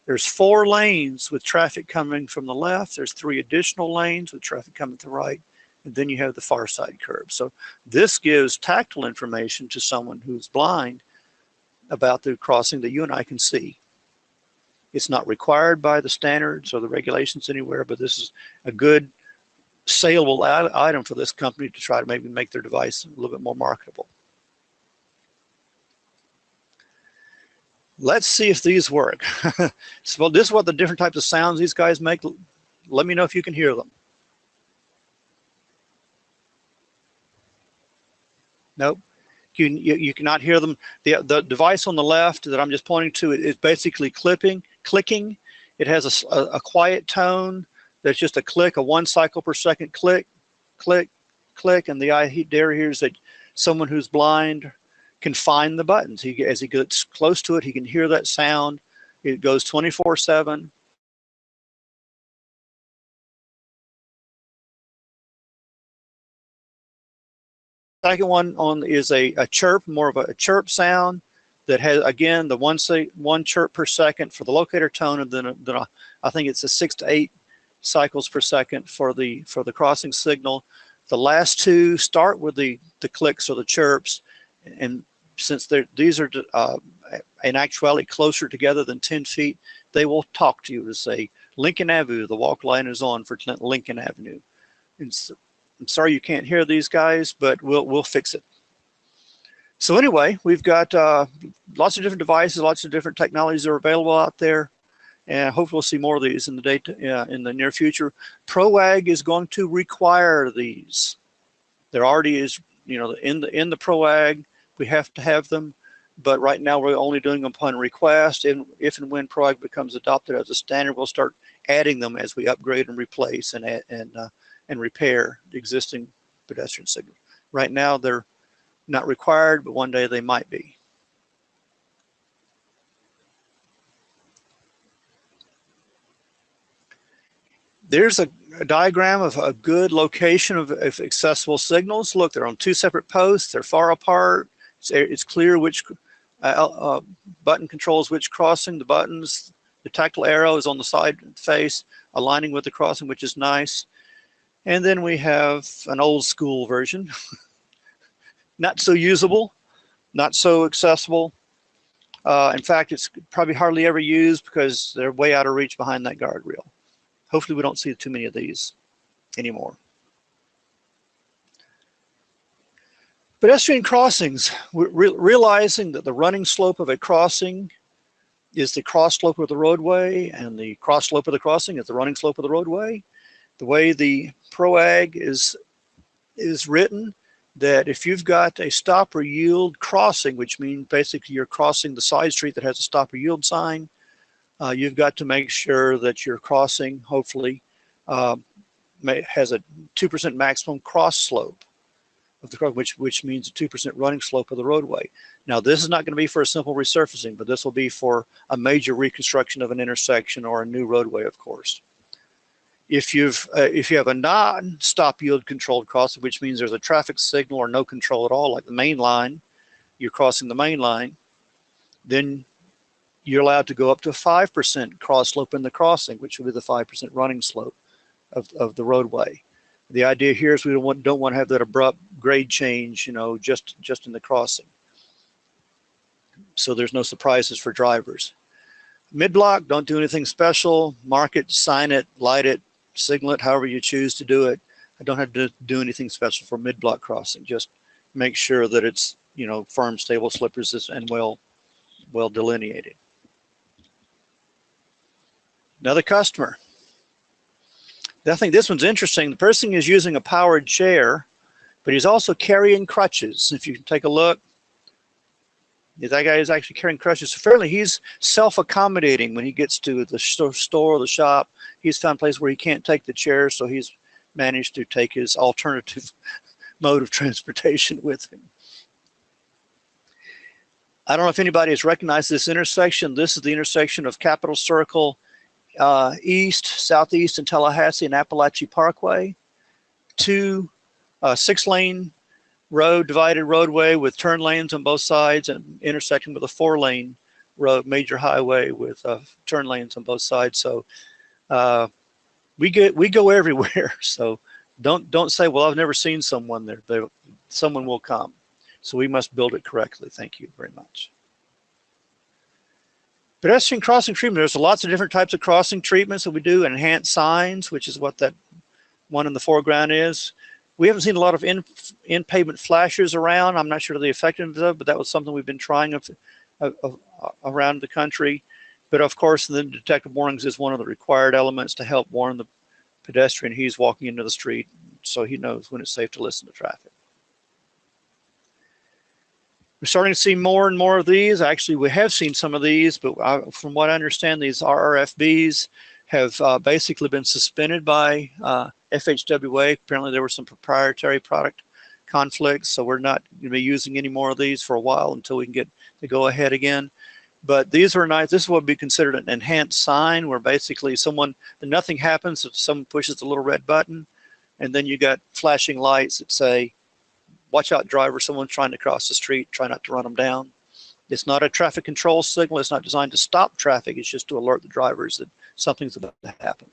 There's 4 lanes with traffic coming from the left. There's 3 additional lanes with traffic coming to the right. And then you have the far side curb. So this gives tactile information to someone who's blind about the crossing that you and I can see. It's not required by the standards or the regulations anywhere, but this is a good saleable item for this company to try to maybe make their device a little bit more marketable. Let's see if these work. So this is what the different types of sounds these guys make. Let me know if you can hear them. Nope. You cannot hear them. The device on the left that I'm just pointing to is basically clicking. It has a quiet tone that's just a click, a 1 cycle per second click, click, click, and the idea here is that someone who's blind can find the buttons. As he gets close to it, he can hear that sound. It goes 24/7. Second one is a chirp, more of a chirp sound that has, again, the one chirp per second for the locator tone, and then I think it's a 6 to 8 cycles per second for the crossing signal. The last 2 start with the clicks or the chirps, and since these are in actuality closer together than 10 feet, they will talk to you to say, Lincoln Avenue, the walk line is on for Lincoln Avenue. And so, I'm sorry you can't hear these guys, but we'll fix it. So anyway, we've got lots of different devices, lots of different technologies that are available out there, and hopefully we'll see more of these in the near future. PROWAG is going to require these. There already is, you know, in the PROWAG, we have to have them, but right now we're only doing them upon request. And if and when PROWAG becomes adopted as a standard, we'll start adding them as we upgrade and replace and repair the existing pedestrian signals. Right now, they're not required, but one day they might be. There's a diagram of a good location of accessible signals. Look, they're on two separate posts. They're far apart. It's clear which button controls which crossing. The buttons, the tactile arrow is on the side face, aligning with the crossing, which is nice. And then we have an old school version. Not so usable, not so accessible. In fact, it's probably hardly ever used because they're way out of reach behind that guardrail. Hopefully we don't see too many of these anymore. Pedestrian crossings, realizing that the running slope of a crossing is the cross slope of the roadway, and the cross slope of the crossing is the running slope of the roadway. The way the PROWAG is written, that if you've got a stop or yield crossing, which means basically you're crossing the side street that has a stop or yield sign, you've got to make sure that your crossing, hopefully, has a 2% maximum cross slope of the cross, which means a 2% running slope of the roadway. Now, this is not going to be for a simple resurfacing, but this will be for a major reconstruction of an intersection or a new roadway, of course. If you have a non-stop yield controlled crossing, which means there's a traffic signal or no control at all, like the main line, you're crossing the main line, then you're allowed to go up to a 5% cross slope in the crossing, which will be the 5% running slope of the roadway. The idea here is we don't want to have that abrupt grade change, you know, just in the crossing. So there's no surprises for drivers. Mid-block, don't do anything special. Mark it, sign it, light it, signal it, however you choose to do it. I don't have to do anything special for mid-block crossing. Just make sure that it's, you know, firm, stable, slip resistant, and well delineated. Another customer. I think this one's interesting. The person is using a powered chair, but he's also carrying crutches. If you can take a look, that guy is actually carrying crutches. So fairly, he's self-accommodating when he gets to the store or the shop. He's found a place where he can't take the chair, so he's managed to take his alternative mode of transportation with him. I don't know if anybody has recognized this intersection. This is the intersection of Capitol Circle East, Southeast, and Tallahassee and Appalachia Parkway. Two 6-lane road, divided roadway with turn lanes on both sides, and intersecting with a 4-lane road, major highway with turn lanes on both sides. So we go everywhere. So don't say, well, I've never seen someone there. Someone will come. So we must build it correctly. Thank you very much. Pedestrian crossing treatment. There's lots of different types of crossing treatments that we do. Enhanced signs, which is what that one in the foreground is. We haven't seen a lot of in-pavement flashers around. I'm not sure the effectiveness of, but that was something we've been trying around the country. But of course, the detectable warnings is one of the required elements to help warn the pedestrian he's walking into the street, so he knows when it's safe to listen to traffic. We're starting to see more and more of these. Actually, we have seen some of these, but from what I understand, these RRFBs have basically been suspended by FHWA. Apparently, there were some proprietary product conflicts, so we're not going to be using any more of these for a while until we can get the go-ahead again. But these are nice. This is what would be considered an enhanced sign, where basically nothing happens if someone pushes the little red button, and then you got flashing lights that say, watch out, driver, someone's trying to cross the street, try not to run them down. It's not a traffic control signal. It's not designed to stop traffic. It's just to alert the drivers that something's about to happen.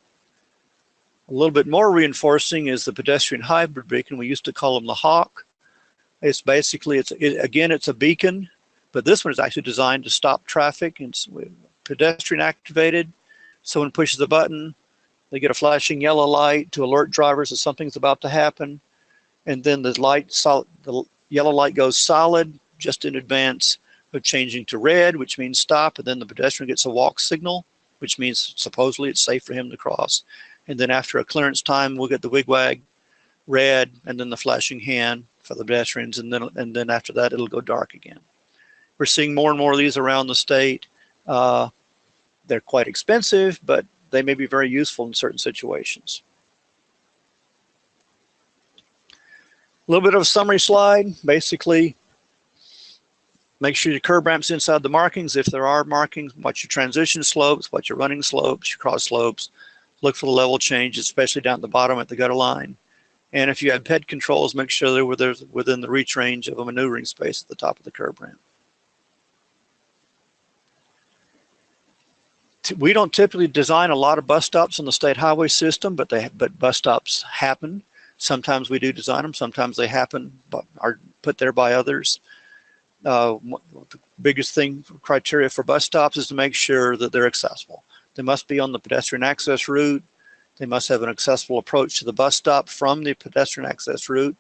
A little bit more reinforcing is the pedestrian hybrid beacon. We used to call them the Hawk. It's basically, again, it's a beacon, but this one is actually designed to stop traffic. It's pedestrian activated. Someone pushes the button, they get a flashing yellow light to alert drivers that something's about to happen. And then the yellow light goes solid just in advance of changing to red, which means stop. And then the pedestrian gets a walk signal, which means supposedly it's safe for him to cross. And then after a clearance time, we'll get the wigwag red, and then the flashing hand for the pedestrians. And then after that, it'll go dark again. We're seeing more and more of these around the state. They're quite expensive, but they may be very useful in certain situations. A little bit of a summary slide. Basically, make sure your curb ramp's inside the markings. If there are markings, watch your transition slopes, watch your running slopes, your cross slopes, look for the level change, especially down at the bottom at the gutter line. And if you have ped controls, make sure they're within the reach range of a maneuvering space at the top of the curb ramp. We don't typically design a lot of bus stops on the state highway system, but bus stops happen. Sometimes we do design them, sometimes they happen, but are put there by others. The biggest criteria for bus stops is to make sure that they're accessible. They must be on the pedestrian access route. They must have an accessible approach to the bus stop from the pedestrian access route,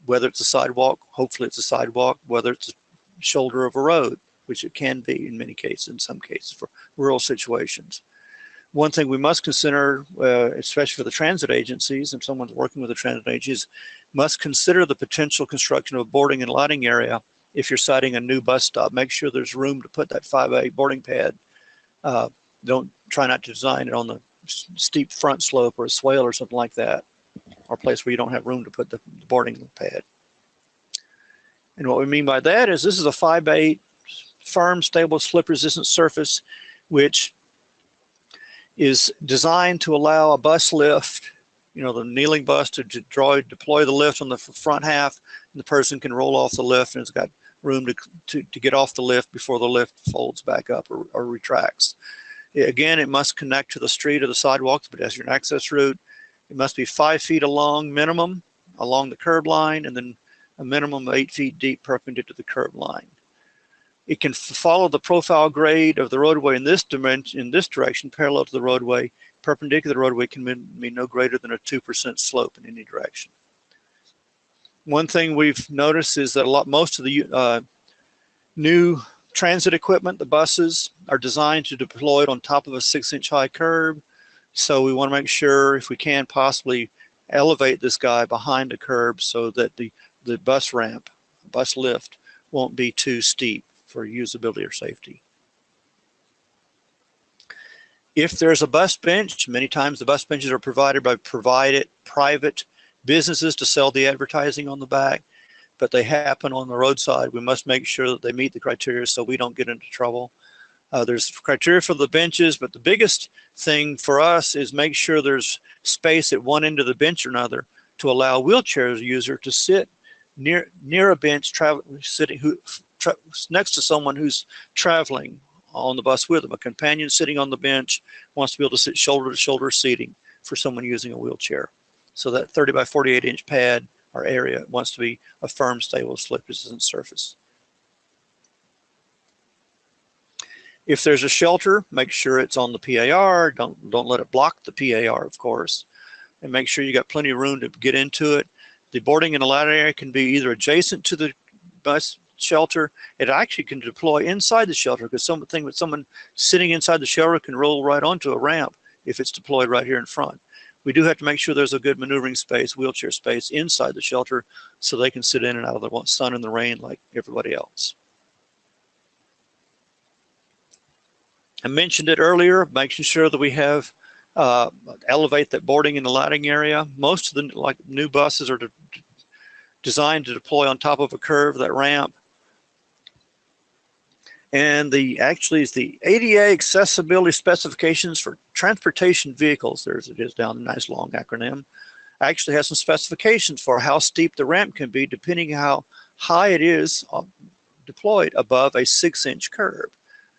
whether it's a sidewalk, hopefully it's a sidewalk, whether it's a shoulder of a road, which it can be in many cases, in some cases for rural situations. One thing we must consider, especially for the transit agencies, and someone's working with the transit agencies, must consider the potential construction of a boarding and lighting area if you're siting a new bus stop. Make sure there's room to put that 5A boarding pad. Try not to design it on the steep front slope or a swale or something like that, or a place where you don't have room to put the boarding pad. And what we mean by that is this is a 5A firm, stable, slip-resistant surface, which is designed to allow a bus lift, the kneeling bus, to deploy the lift on the front half, and the person can roll off the lift, and it's got room to get off the lift before the lift folds back up or retracts. Again, it must connect to the street or the sidewalk, the pedestrian access route. It must be 5 feet along minimum along the curb line, and then a minimum of 8 feet deep perpendicular to the curb line. It can follow the profile grade of the roadway in this direction, parallel to the roadway. Perpendicular to the roadway can mean no greater than a 2% slope in any direction. One thing we've noticed is that most of the new transit equipment, the buses, are designed to deploy on top of a 6-inch high curb. So we want to make sure, if we can, possibly elevate this guy behind the curb so that the bus ramp, bus lift, won't be too steep for usability or safety. If there's a bus bench, many times the bus benches are provided by private businesses to sell the advertising on the back, but they happen on the roadside. We must make sure that they meet the criteria so we don't get into trouble. There's criteria for the benches, but the biggest thing for us is make sure there's space at one end of the bench or another to allow a wheelchair user to sit near a bench, next to someone who's traveling on the bus with them. A companion sitting on the bench wants to be able to sit shoulder to shoulder seating for someone using a wheelchair. So that 30 by 48 inch pad or area wants to be a firm, stable, slip-resistant surface. If there's a shelter, make sure it's on the PAR. Don't let it block the PAR, of course, and make sure you got plenty of room to get into it. The boarding and the ladder area can be either adjacent to the bus shelter. It actually can deploy inside the shelter, because someone sitting inside the shelter can roll right onto a ramp if it's deployed right here in front. We do have to make sure there's a good maneuvering space, wheelchair space inside the shelter, so they can sit in and out of the sun and the rain like everybody else. I mentioned it earlier, making sure that we have elevate that boarding and the lighting area. Most of the new buses are designed to deploy on top of a curve, that ramp. And actually is the ADA accessibility specifications for transportation vehicles. There's it is down, a nice long acronym. Actually has some specifications for how steep the ramp can be depending how high it is deployed above a 6-inch curb.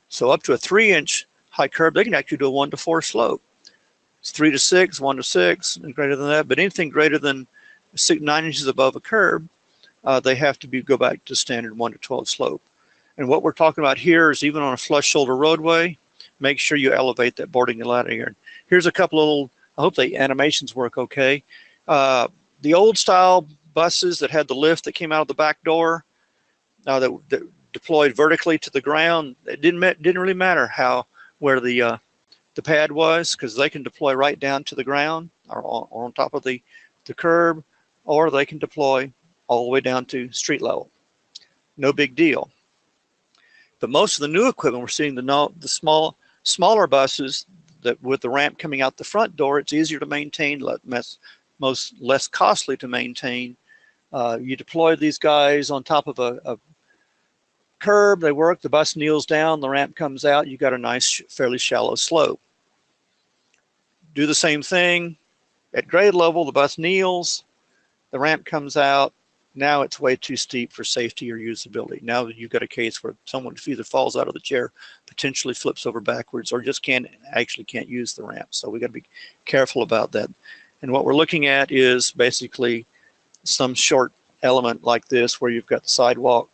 So up to a 3-inch high curb, they can actually do a 1 to 4 slope. It's 3 to 6, 1 to 6, and greater than that. But anything greater than 9 inches above a curb, they have to go back to standard 1 to 12 slope. And what we're talking about here is even on a flush shoulder roadway, make sure you elevate that boarding and lighting area. Here's a couple of little, I hope the animations work okay. The old style buses that had the lift that came out of the back door, that deployed vertically to the ground, it didn't really matter where the pad was, because they can deploy right down to the ground or on top of the curb, or they can deploy all the way down to street level. No big deal. But most of the new equipment, we're seeing the smaller buses that with the ramp coming out the front door, it's easier to maintain, less costly to maintain. You deploy these guys on top of a curb, they work, the bus kneels down, the ramp comes out, you got a nice, fairly shallow slope. Do the same thing. At grade level, the bus kneels, the ramp comes out. Now it's way too steep for safety or usability. Now you've got a case where someone either falls out of the chair, potentially flips over backwards, or just can't use the ramp. So we got to be careful about that. And what we're looking at is basically some short element like this, where you've got the sidewalk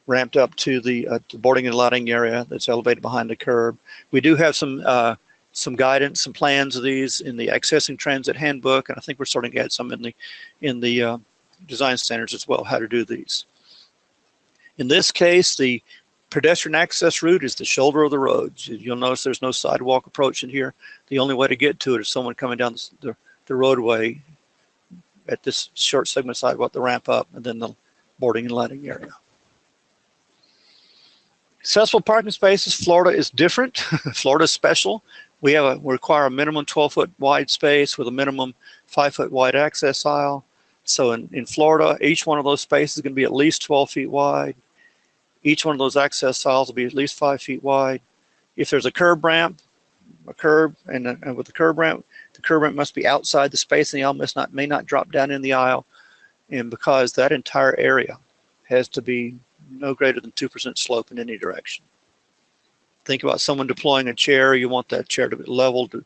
ramped up to the boarding and loading area that's elevated behind the curb. We do have some guidance, some plans of these in the Accessing Transit Handbook, and I think we're starting to add some in the design standards as well, how to do these. In this case, the pedestrian access route is the shoulder of the road. You'll notice there's no sidewalk approach in here. The only way to get to it is someone coming down the roadway at this short segment sidewalk, the ramp up, and then the boarding and loading area. Accessible parking spaces, Florida is different. Florida is special. We require a minimum 12-foot wide space with a minimum 5-foot wide access aisle. So in Florida, each one of those spaces is going to be at least 12 feet wide. Each one of those access aisles will be at least 5 feet wide. If there's a curb ramp, with the curb ramp must be outside the space, and the aisle may not drop down in the aisle. And because that entire area has to be no greater than 2% slope in any direction. Think about someone deploying a chair. You want that chair to be level, the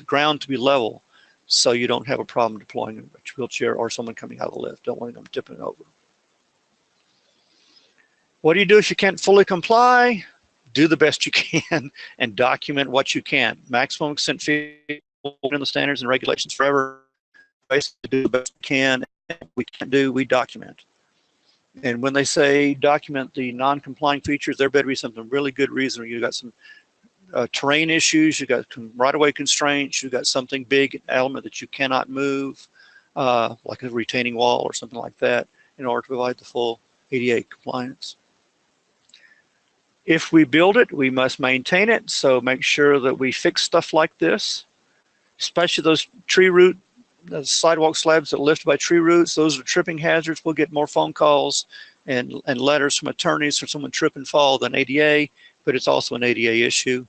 ground to be level, so you don't have a problem deploying a wheelchair or someone coming out of the lift. Don't want them tipping over. What do you do if you can't fully comply? Do the best you can and document what you can. Maximum extent fee in the standards and regulations forever. Basically do the best we can. We can't do, we document. And when they say document the non-complying features, there better be something really good reason. You've got some terrain issues, you've got right-of-way constraints, you've got something big element that you cannot move, like a retaining wall or something like that, in order to provide the full ADA compliance. If we build it, we must maintain it. So make sure that we fix stuff like this, especially those tree root sidewalk slabs that are lifted by tree roots. Those are tripping hazards. We'll get more phone calls and letters from attorneys for someone trip and fall than ADA, but it's also an ADA issue.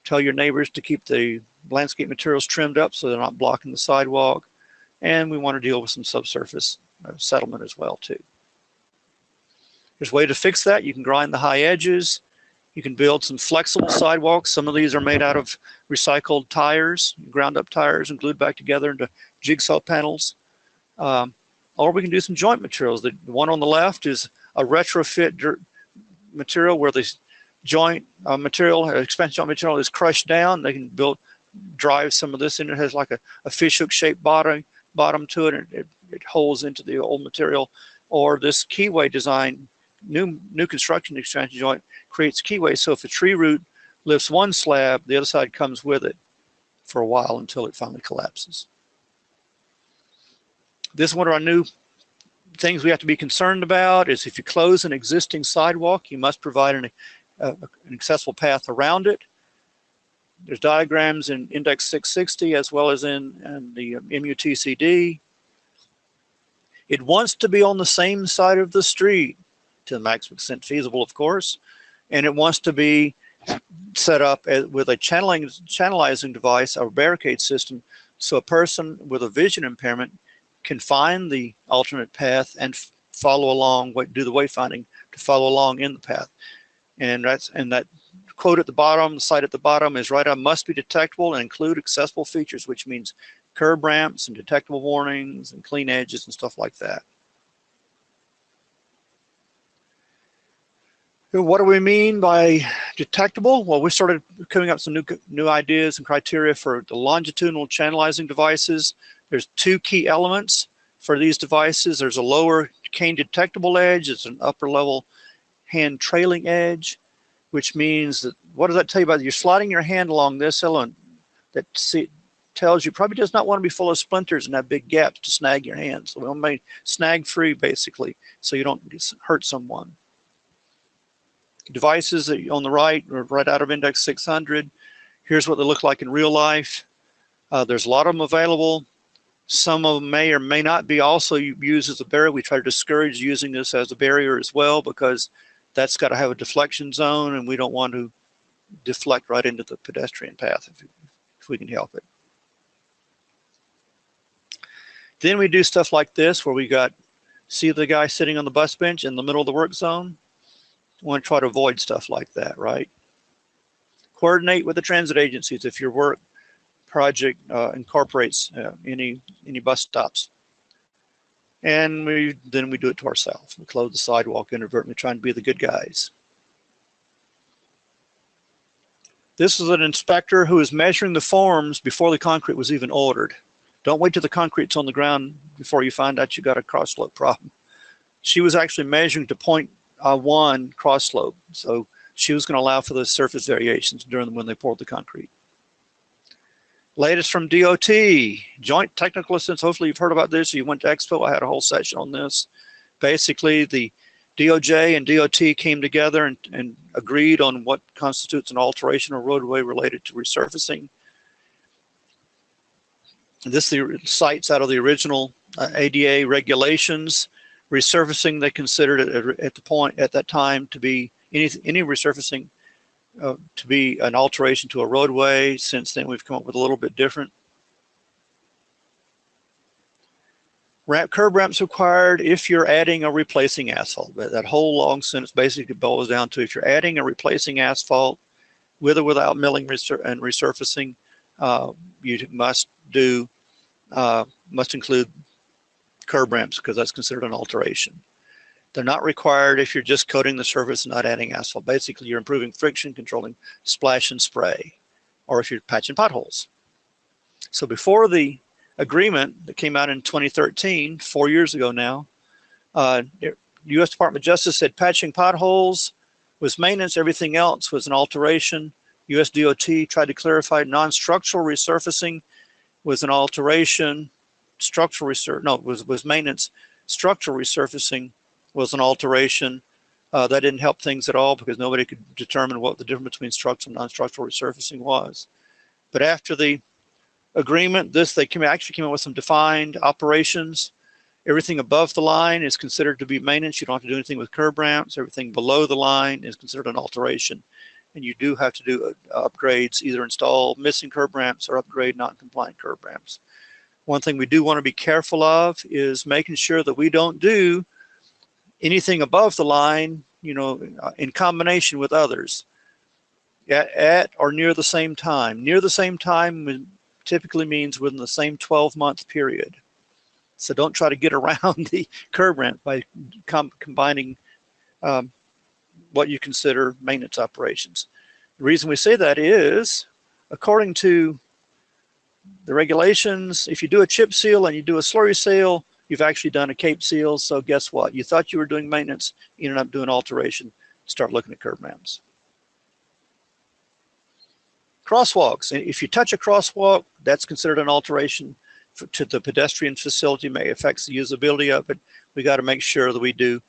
Tell your neighbors to keep the landscape materials trimmed up so they're not blocking the sidewalk. And we want to deal with some subsurface settlement as well too. There's a way to fix that. You can grind the high edges. You can build some flexible sidewalks. Some of these are made out of recycled tires, ground up tires and glued back together into jigsaw panels. Or we can do some joint materials. The one on the left is a retrofit material where the joint material, expansion joint material is crushed down. They can drive some of this in. It has like a fishhook shaped bottom to it, and it holds into the old material. Or this keyway design, new construction expansion joint creates keyway, so if a tree root lifts one slab, the other side comes with it for a while until it finally collapses. This is one of our new things we have to be concerned about is if you close an existing sidewalk, you must provide an accessible path around it. There's diagrams in Index 660 as well as in the MUTCD. It wants to be on the same side of the street to the maximum extent feasible, of course, and it wants to be set up with a channelizing device or barricade system so a person with a vision impairment can find the alternate path and follow along, do the wayfinding to follow along in the path. And that quote at the bottom, the site at the bottom is right on must be detectable and include accessible features, which means curb ramps and detectable warnings and clean edges and stuff like that. What do we mean by detectable? Well, we started coming up with some new ideas and criteria for the longitudinal channelizing devices. There's two key elements for these devices. There's a lower cane detectable edge. It's an upper level hand trailing edge, which means that, what does that tell you about? You're sliding your hand along this element that tells you probably does not want to be full of splinters and have big gaps to snag your hand. So we want to make snag free basically, so you don't hurt someone. Devices on the right are right out of Index 600. Here's what they look like in real life. There's a lot of them available. Some of them may or may not be also used as a barrier. We try to discourage using this as a barrier as well because that's got to have a deflection zone and we don't want to deflect right into the pedestrian path if if we can help it. Then we do stuff like this where we got, see the guy sitting on the bus bench in the middle of the work zone? We want to try to avoid stuff like that, right? Coordinate with the transit agencies if your work project incorporates any bus stops. And then we do it to ourselves. We close the sidewalk inadvertently, trying to be the good guys. This is an inspector who is measuring the forms before the concrete was even ordered. Don't wait till the concrete's on the ground before you find out you got a cross slope problem. She was actually measuring to 0.1 cross slope. So she was going to allow for the surface variations during when they poured the concrete. Latest from DOT, Joint Technical Assistance. Hopefully you've heard about this. You went to Expo. I had a whole session on this. Basically, the DOJ and DOT came together and agreed on what constitutes an alteration or roadway related to resurfacing. This cites out of the original ADA regulations. Resurfacing, they considered it at that time to be any resurfacing to be an alteration to a roadway. Since then, we've come up with a little bit different. Curb ramps required if you're adding or replacing asphalt. That whole long sentence basically boils down to if you're adding or replacing asphalt with or without milling and resurfacing, you must include curb ramps because that's considered an alteration. They're not required if you're just coating the surface and not adding asphalt. Basically, you're improving friction, controlling splash and spray, or if you're patching potholes. So before the agreement that came out in 2013, 4 years ago now, U.S. Department of Justice said patching potholes was maintenance, everything else was an alteration. U.S. DOT tried to clarify non-structural resurfacing was an alteration. Was maintenance. Structural resurfacing was an alteration. That didn't help things at all because nobody could determine what the difference between structural and non-structural resurfacing was. But after the agreement, they actually came up with some defined operations. Everything above the line is considered to be maintenance. You don't have to do anything with curb ramps. Everything below the line is considered an alteration. And you do have to do upgrades, either install missing curb ramps or upgrade non-compliant curb ramps. One thing we do want to be careful of is making sure that we don't do anything above the line, in combination with others at or near the same time. Near the same time typically means within the same 12-month period. So don't try to get around the curb ramp by combining what you consider maintenance operations. The reason we say that is, according to the regulations, if you do a chip seal and you do a slurry seal, you've actually done a cape seal. So guess what? You thought you were doing maintenance, you ended up doing alteration. Start looking at curb ramps. Crosswalks. If you touch a crosswalk, that's considered an alteration to the pedestrian facility. May affect the usability of it. We got to make sure that we do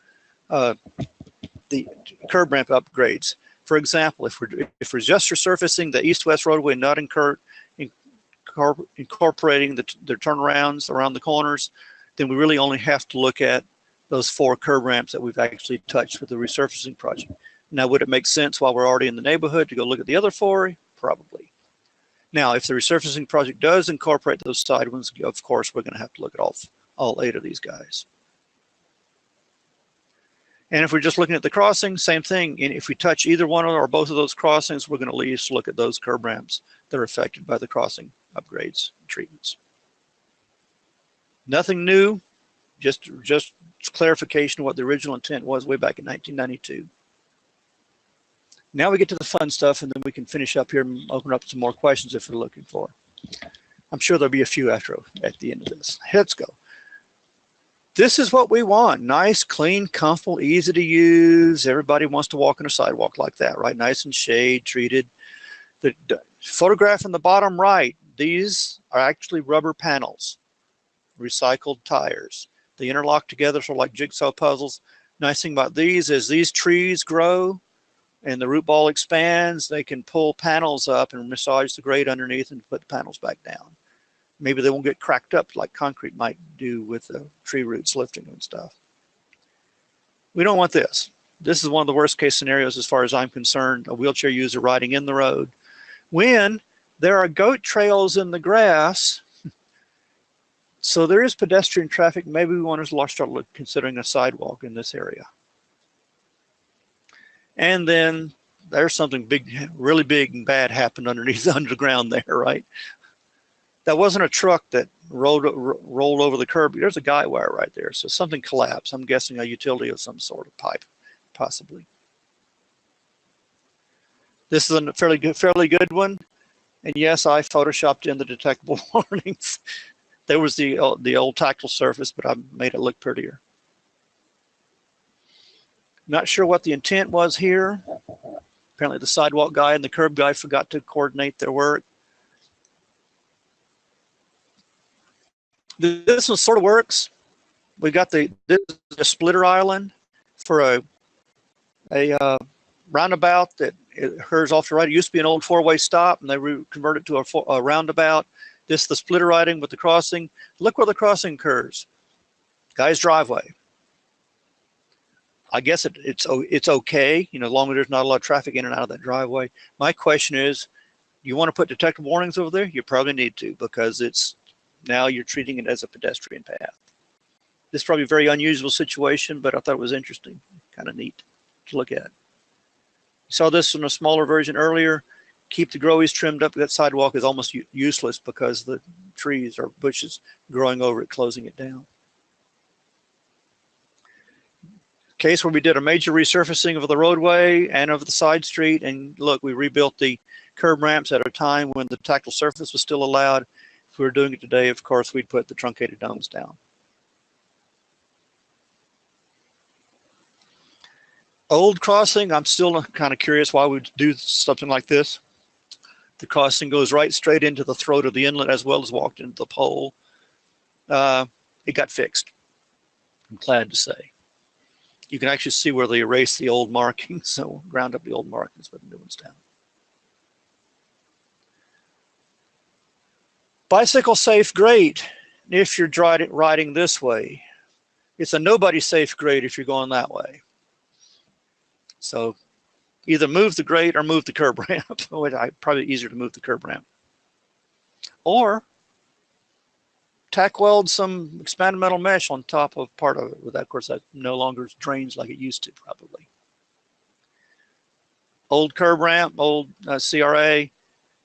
the curb ramp upgrades. For example, if we're just resurfacing the east-west roadway, not incorporating the turnarounds around the corners, then we really only have to look at those 4 curb ramps that we've actually touched with the resurfacing project. Now, would it make sense while we're already in the neighborhood to go look at the other 4? Probably. Now, if the resurfacing project does incorporate those side ones, of course, we're going to have to look at all 8 of these guys. And if we're just looking at the crossing, same thing. And if we touch either one or both of those crossings, we're going to at least look at those curb ramps that are affected by the crossing upgrades and treatments. Nothing new, just clarification of what the original intent was way back in 1992. Now we get to the fun stuff, and then we can finish up here and open up some more questions if we're looking for. I'm sure there'll be a few at the end of this. Let's go. This is what we want. Nice, clean, comfortable, easy to use. Everybody wants to walk on a sidewalk like that, right? Nice and shade treated. The photograph in the bottom right, these are actually rubber panels, recycled tires. They interlock together sort of like jigsaw puzzles. Nice thing about these is these trees grow and the root ball expands. They can pull panels up and massage the grade underneath and put the panels back down. Maybe they won't get cracked up like concrete might do with the tree roots lifting and stuff. We don't want this. This is one of the worst case scenarios as far as I'm concerned, a wheelchair user riding in the road. When There are goat trails in the grass, so there is pedestrian traffic. Maybe we want to start considering a sidewalk in this area. And then there's something big, really big and bad happened underneath underground there, right? That wasn't a truck that rolled over the curb. There's a guy wire right there. So something collapsed. I'm guessing a utility of some sort of pipe, possibly. This is a fairly good one. And yes, I photoshopped in the detectable warnings. There was the old tactile surface, but I made it look prettier. Not sure what the intent was here. Apparently the sidewalk guy and the curb guy forgot to coordinate their work. This one sort of works. We got this is a splitter island for a roundabout that it occurs off the right. It used to be an old four-way stop, and they converted it to a roundabout. This is the splitter island with the crossing. Look where the crossing occurs. Guy's driveway. I guess it's okay, you know, as long as there's not a lot of traffic in and out of that driveway. My question is, you want to put detectable warnings over there? You probably need to, because it's now you're treating it as a pedestrian path. This is probably a very unusual situation, but I thought it was interesting, kind of neat to look at. Saw this in a smaller version earlier. Keep the growies trimmed up. That sidewalk is almost useless because the trees or bushes growing over it, closing it down. Case where we did a major resurfacing of the roadway and of the side street, and look, we rebuilt the curb ramps at a time when the tactile surface was still allowed. If we were doing it today, of course, we'd put the truncated domes down. Old crossing, I'm still kind of curious why we'd do something like this. The crossing goes right straight into the throat of the inlet as well as walked into the pole. It got fixed, I'm glad to say. You can actually see where they erased the old markings, so ground up the old markings, put the new ones down. Bicycle safe grade if you're riding this way. It's a nobody safe grade if you're going that way. So either move the grade or move the curb ramp. Probably easier to move the curb ramp. Or tack weld some expanded metal mesh on top of part of it. With that, of course, that no longer drains like it used to, probably. Old curb ramp, old CRA,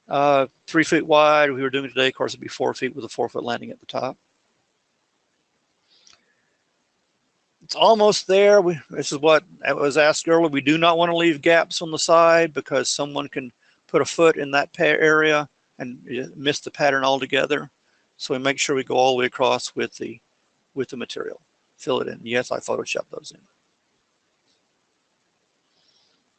3 feet wide. We were doing it today, of course, it'd be 4 feet with a 4-foot landing at the top. It's almost there. This is what I was asked earlier. We do not want to leave gaps on the side because someone can put a foot in that area and miss the pattern altogether. So we make sure we go all the way across with the material. Fill it in. Yes, I photoshopped those in.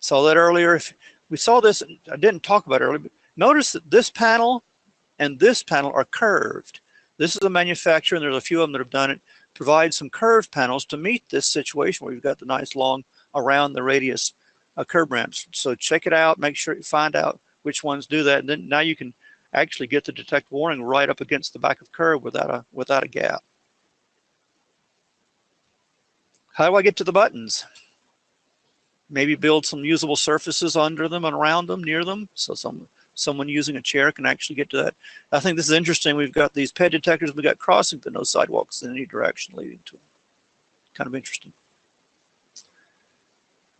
Saw that earlier. If we saw this, I didn't talk about it earlier, but notice that this panel and this panel are curved. This is a manufacturer, and there's a few of them that have done it. Provide some curved panels to meet this situation where you've got the nice long around the radius curb ramps. So check it out, make sure you find out which ones do that, and then now you can actually get the detectable warning right up against the back of the curb without a gap. How do I get to the buttons? Maybe build some usable surfaces under them and around them, near them, so someone using a chair can actually get to that. I think this is interesting. We've got these ped detectors, we've got crossing, but no sidewalks in any direction leading to them. Kind of interesting.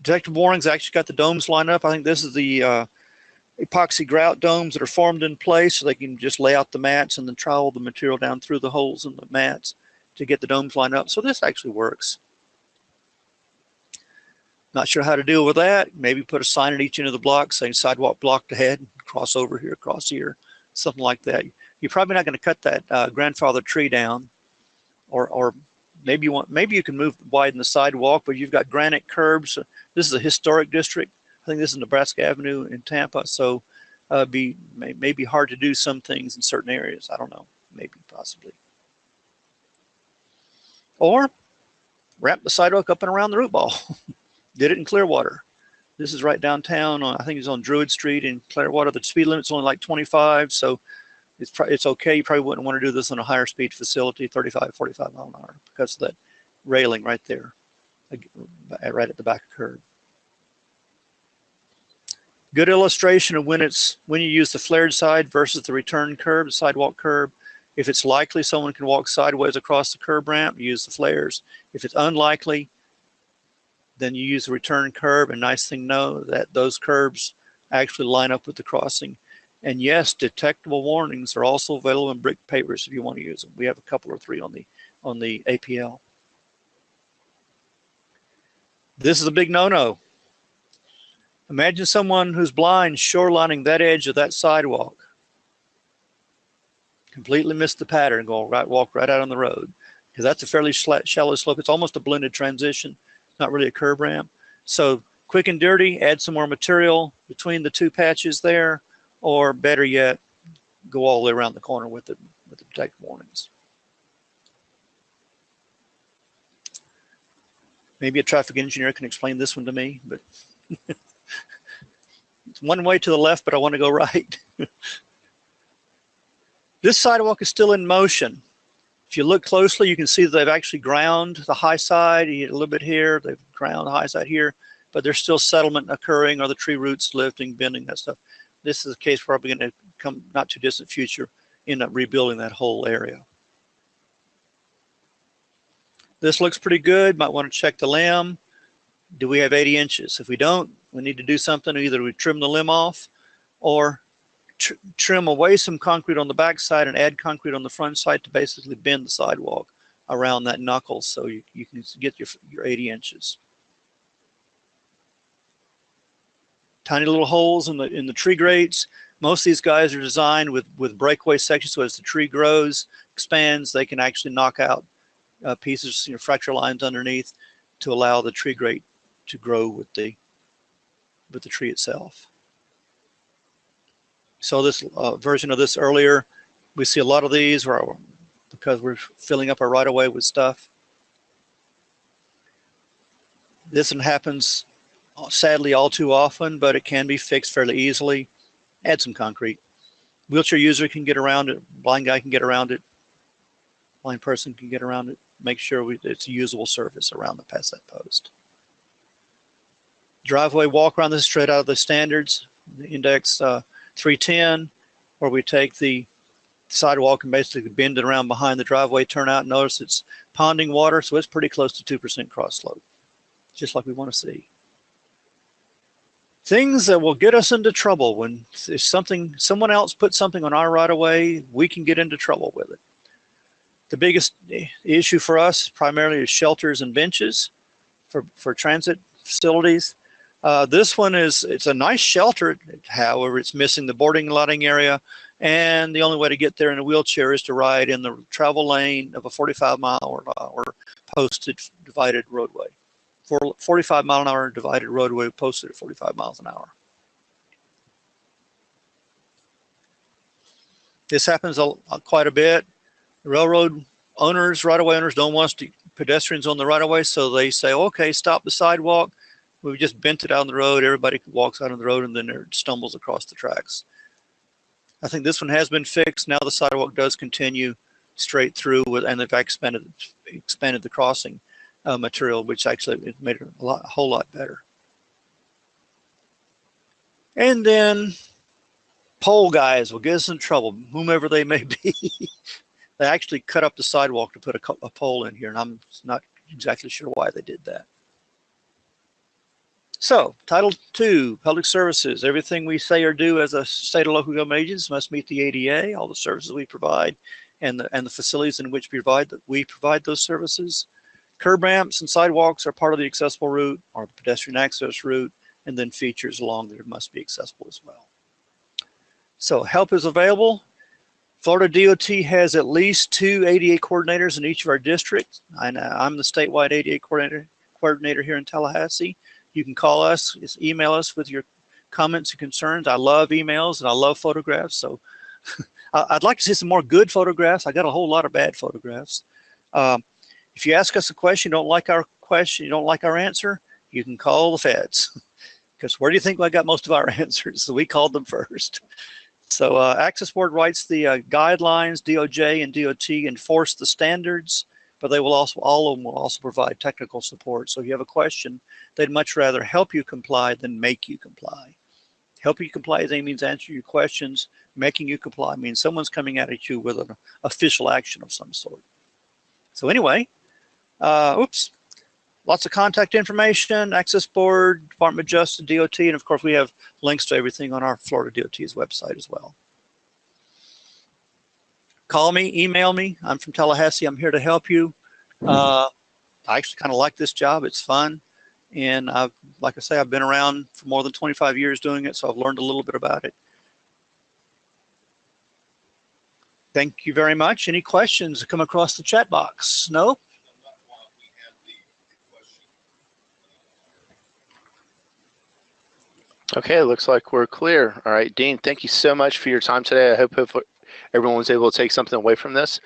Detectable warnings actually got the domes lined up. I think this is the epoxy grout domes that are formed in place, so they can just lay out the mats and then trowel the material down through the holes in the mats to get the domes lined up. So this actually works. Not sure how to deal with that. Maybe put a sign at each end of the block saying sidewalk blocked ahead, cross over here, cross here, something like that. You're probably not going to cut that grandfather tree down, or maybe you can widen the sidewalk, but you've got granite curbs. This is a historic district. I think this is Nebraska Avenue in Tampa, so maybe hard to do some things in certain areas. I don't know, maybe, possibly. Or wrap the sidewalk up and around the root ball. Did it in Clearwater. This is right downtown. I think it's on Druid Street in Clearwater. The speed limit's only like 25, so it's okay. You probably wouldn't want to do this on a higher speed facility, 35, 45 mile an hour, because of that railing right there, right at the back of the curb. Good illustration of when you use the flared side versus the return curb, the sidewalk curb. If it's likely someone can walk sideways across the curb ramp, use the flares. If it's unlikely, then you use the return curb. And nice thing to know that those curbs actually line up with the crossing. And yes, detectable warnings are also available in brick pavers if you want to use them. We have a couple or three on the APL. This is a big no-no. Imagine someone who's blind shorelining that edge of that sidewalk. Completely missed the pattern, walk right out on the road. Because that's a fairly shallow slope. It's almost a blended transition. It's not really a curb ramp. So quick and dirty, add some more material between the two patches there, or better yet, go all the way around the corner with the detectable warnings. Maybe a traffic engineer can explain this one to me, but it's one way to the left, but I want to go right. This sidewalk is still in motion. If you look closely, you can see that they've actually ground the high side a little bit here. They've ground the high side here, but there's still settlement occurring, or the tree roots lifting, bending, that stuff. This is a case probably going to come not too distant future, end up rebuilding that whole area. This looks pretty good. Might want to check the limb. Do we have 80 inches? If we don't, we need to do something. Either we trim the limb off, or trim away some concrete on the back side and add concrete on the front side to basically bend the sidewalk around that knuckle so you can get your 80 inches. Tiny little holes in the tree grates. Most of these guys are designed with breakaway sections, so as the tree grows, expands, they can actually knock out pieces, fracture lines underneath to allow the tree grate to grow with the tree itself. So this version of this earlier, we see a lot of these because we're filling up our right-of-way with stuff. This one happens sadly all too often, but it can be fixed fairly easily. Add some concrete. Wheelchair user can get around it. Blind guy can get around it. Blind person can get around it. Make sure it's a usable surface past that post. Driveway walk around. This is straight out of the standards, the index 310, where we take the sidewalk and basically bend it around behind the driveway turnout. Notice it's ponding water, so it's pretty close to 2% cross slope, just like we want to see. Things that will get us into trouble when if someone else puts something on our right of way, we can get into trouble with it. The biggest issue for us primarily is shelters and benches for transit facilities. This one it's a nice shelter, however, it's missing the boarding and loading area, and the only way to get there in a wheelchair is to ride in the travel lane of a 45-mile-an-hour posted divided roadway. 45-mile-an-hour divided roadway posted at 45 miles an hour. This happens quite a bit. Railroad owners, right-of-way owners don't want pedestrians on the right-of-way, so they say, okay, stop the sidewalk. We've just bent it out on the road. Everybody walks out on the road and then it stumbles across the tracks. I think this one has been fixed. Now the sidewalk does continue straight through, and they've expanded the crossing material, which actually made it a whole lot better. And then pole guys will get us in trouble, whomever they may be. They actually cut up the sidewalk to put a pole in here, and I'm not exactly sure why they did that. So, Title II, Public Services. Everything we say or do as a state or local government agents must meet the ADA, all the services we provide, and the facilities in which we provide those services. Curb ramps and sidewalks are part of the accessible route or the pedestrian access route, and then features along there must be accessible as well. So, help is available. Florida DOT has at least 2 ADA coordinators in each of our districts. I'm the statewide ADA coordinator here in Tallahassee. You can call us, just email us with your comments and concerns. I love emails and I love photographs. So I'd like to see some more good photographs. I got a whole lot of bad photographs. If you ask us a question, you don't like our question, you don't like our answer, you can call the feds. Because where do you think I got most of our answers? So we called them first. So Access Board writes the guidelines, DOJ and DOT enforce the standards, but they will also, all of them will also provide technical support. So if you have a question, they'd much rather help you comply than make you comply. Helping you comply means answering your questions. Making you comply means someone's coming at you with an official action of some sort. So anyway, oops. Lots of contact information, access board, Department of Justice, DOT, and of course we have links to everything on our Florida DOT's website as well. Call me, email me. I'm from Tallahassee. I'm here to help you. I actually kind of like this job. It's fun. And like I say, I've been around for more than 25 years doing it, so I've learned a little bit about it. Thank you very much. Any questions come across the chat box? No? Okay, it looks like we're clear. All right, Dean, thank you so much for your time today. I hope everyone was able to take something away from this.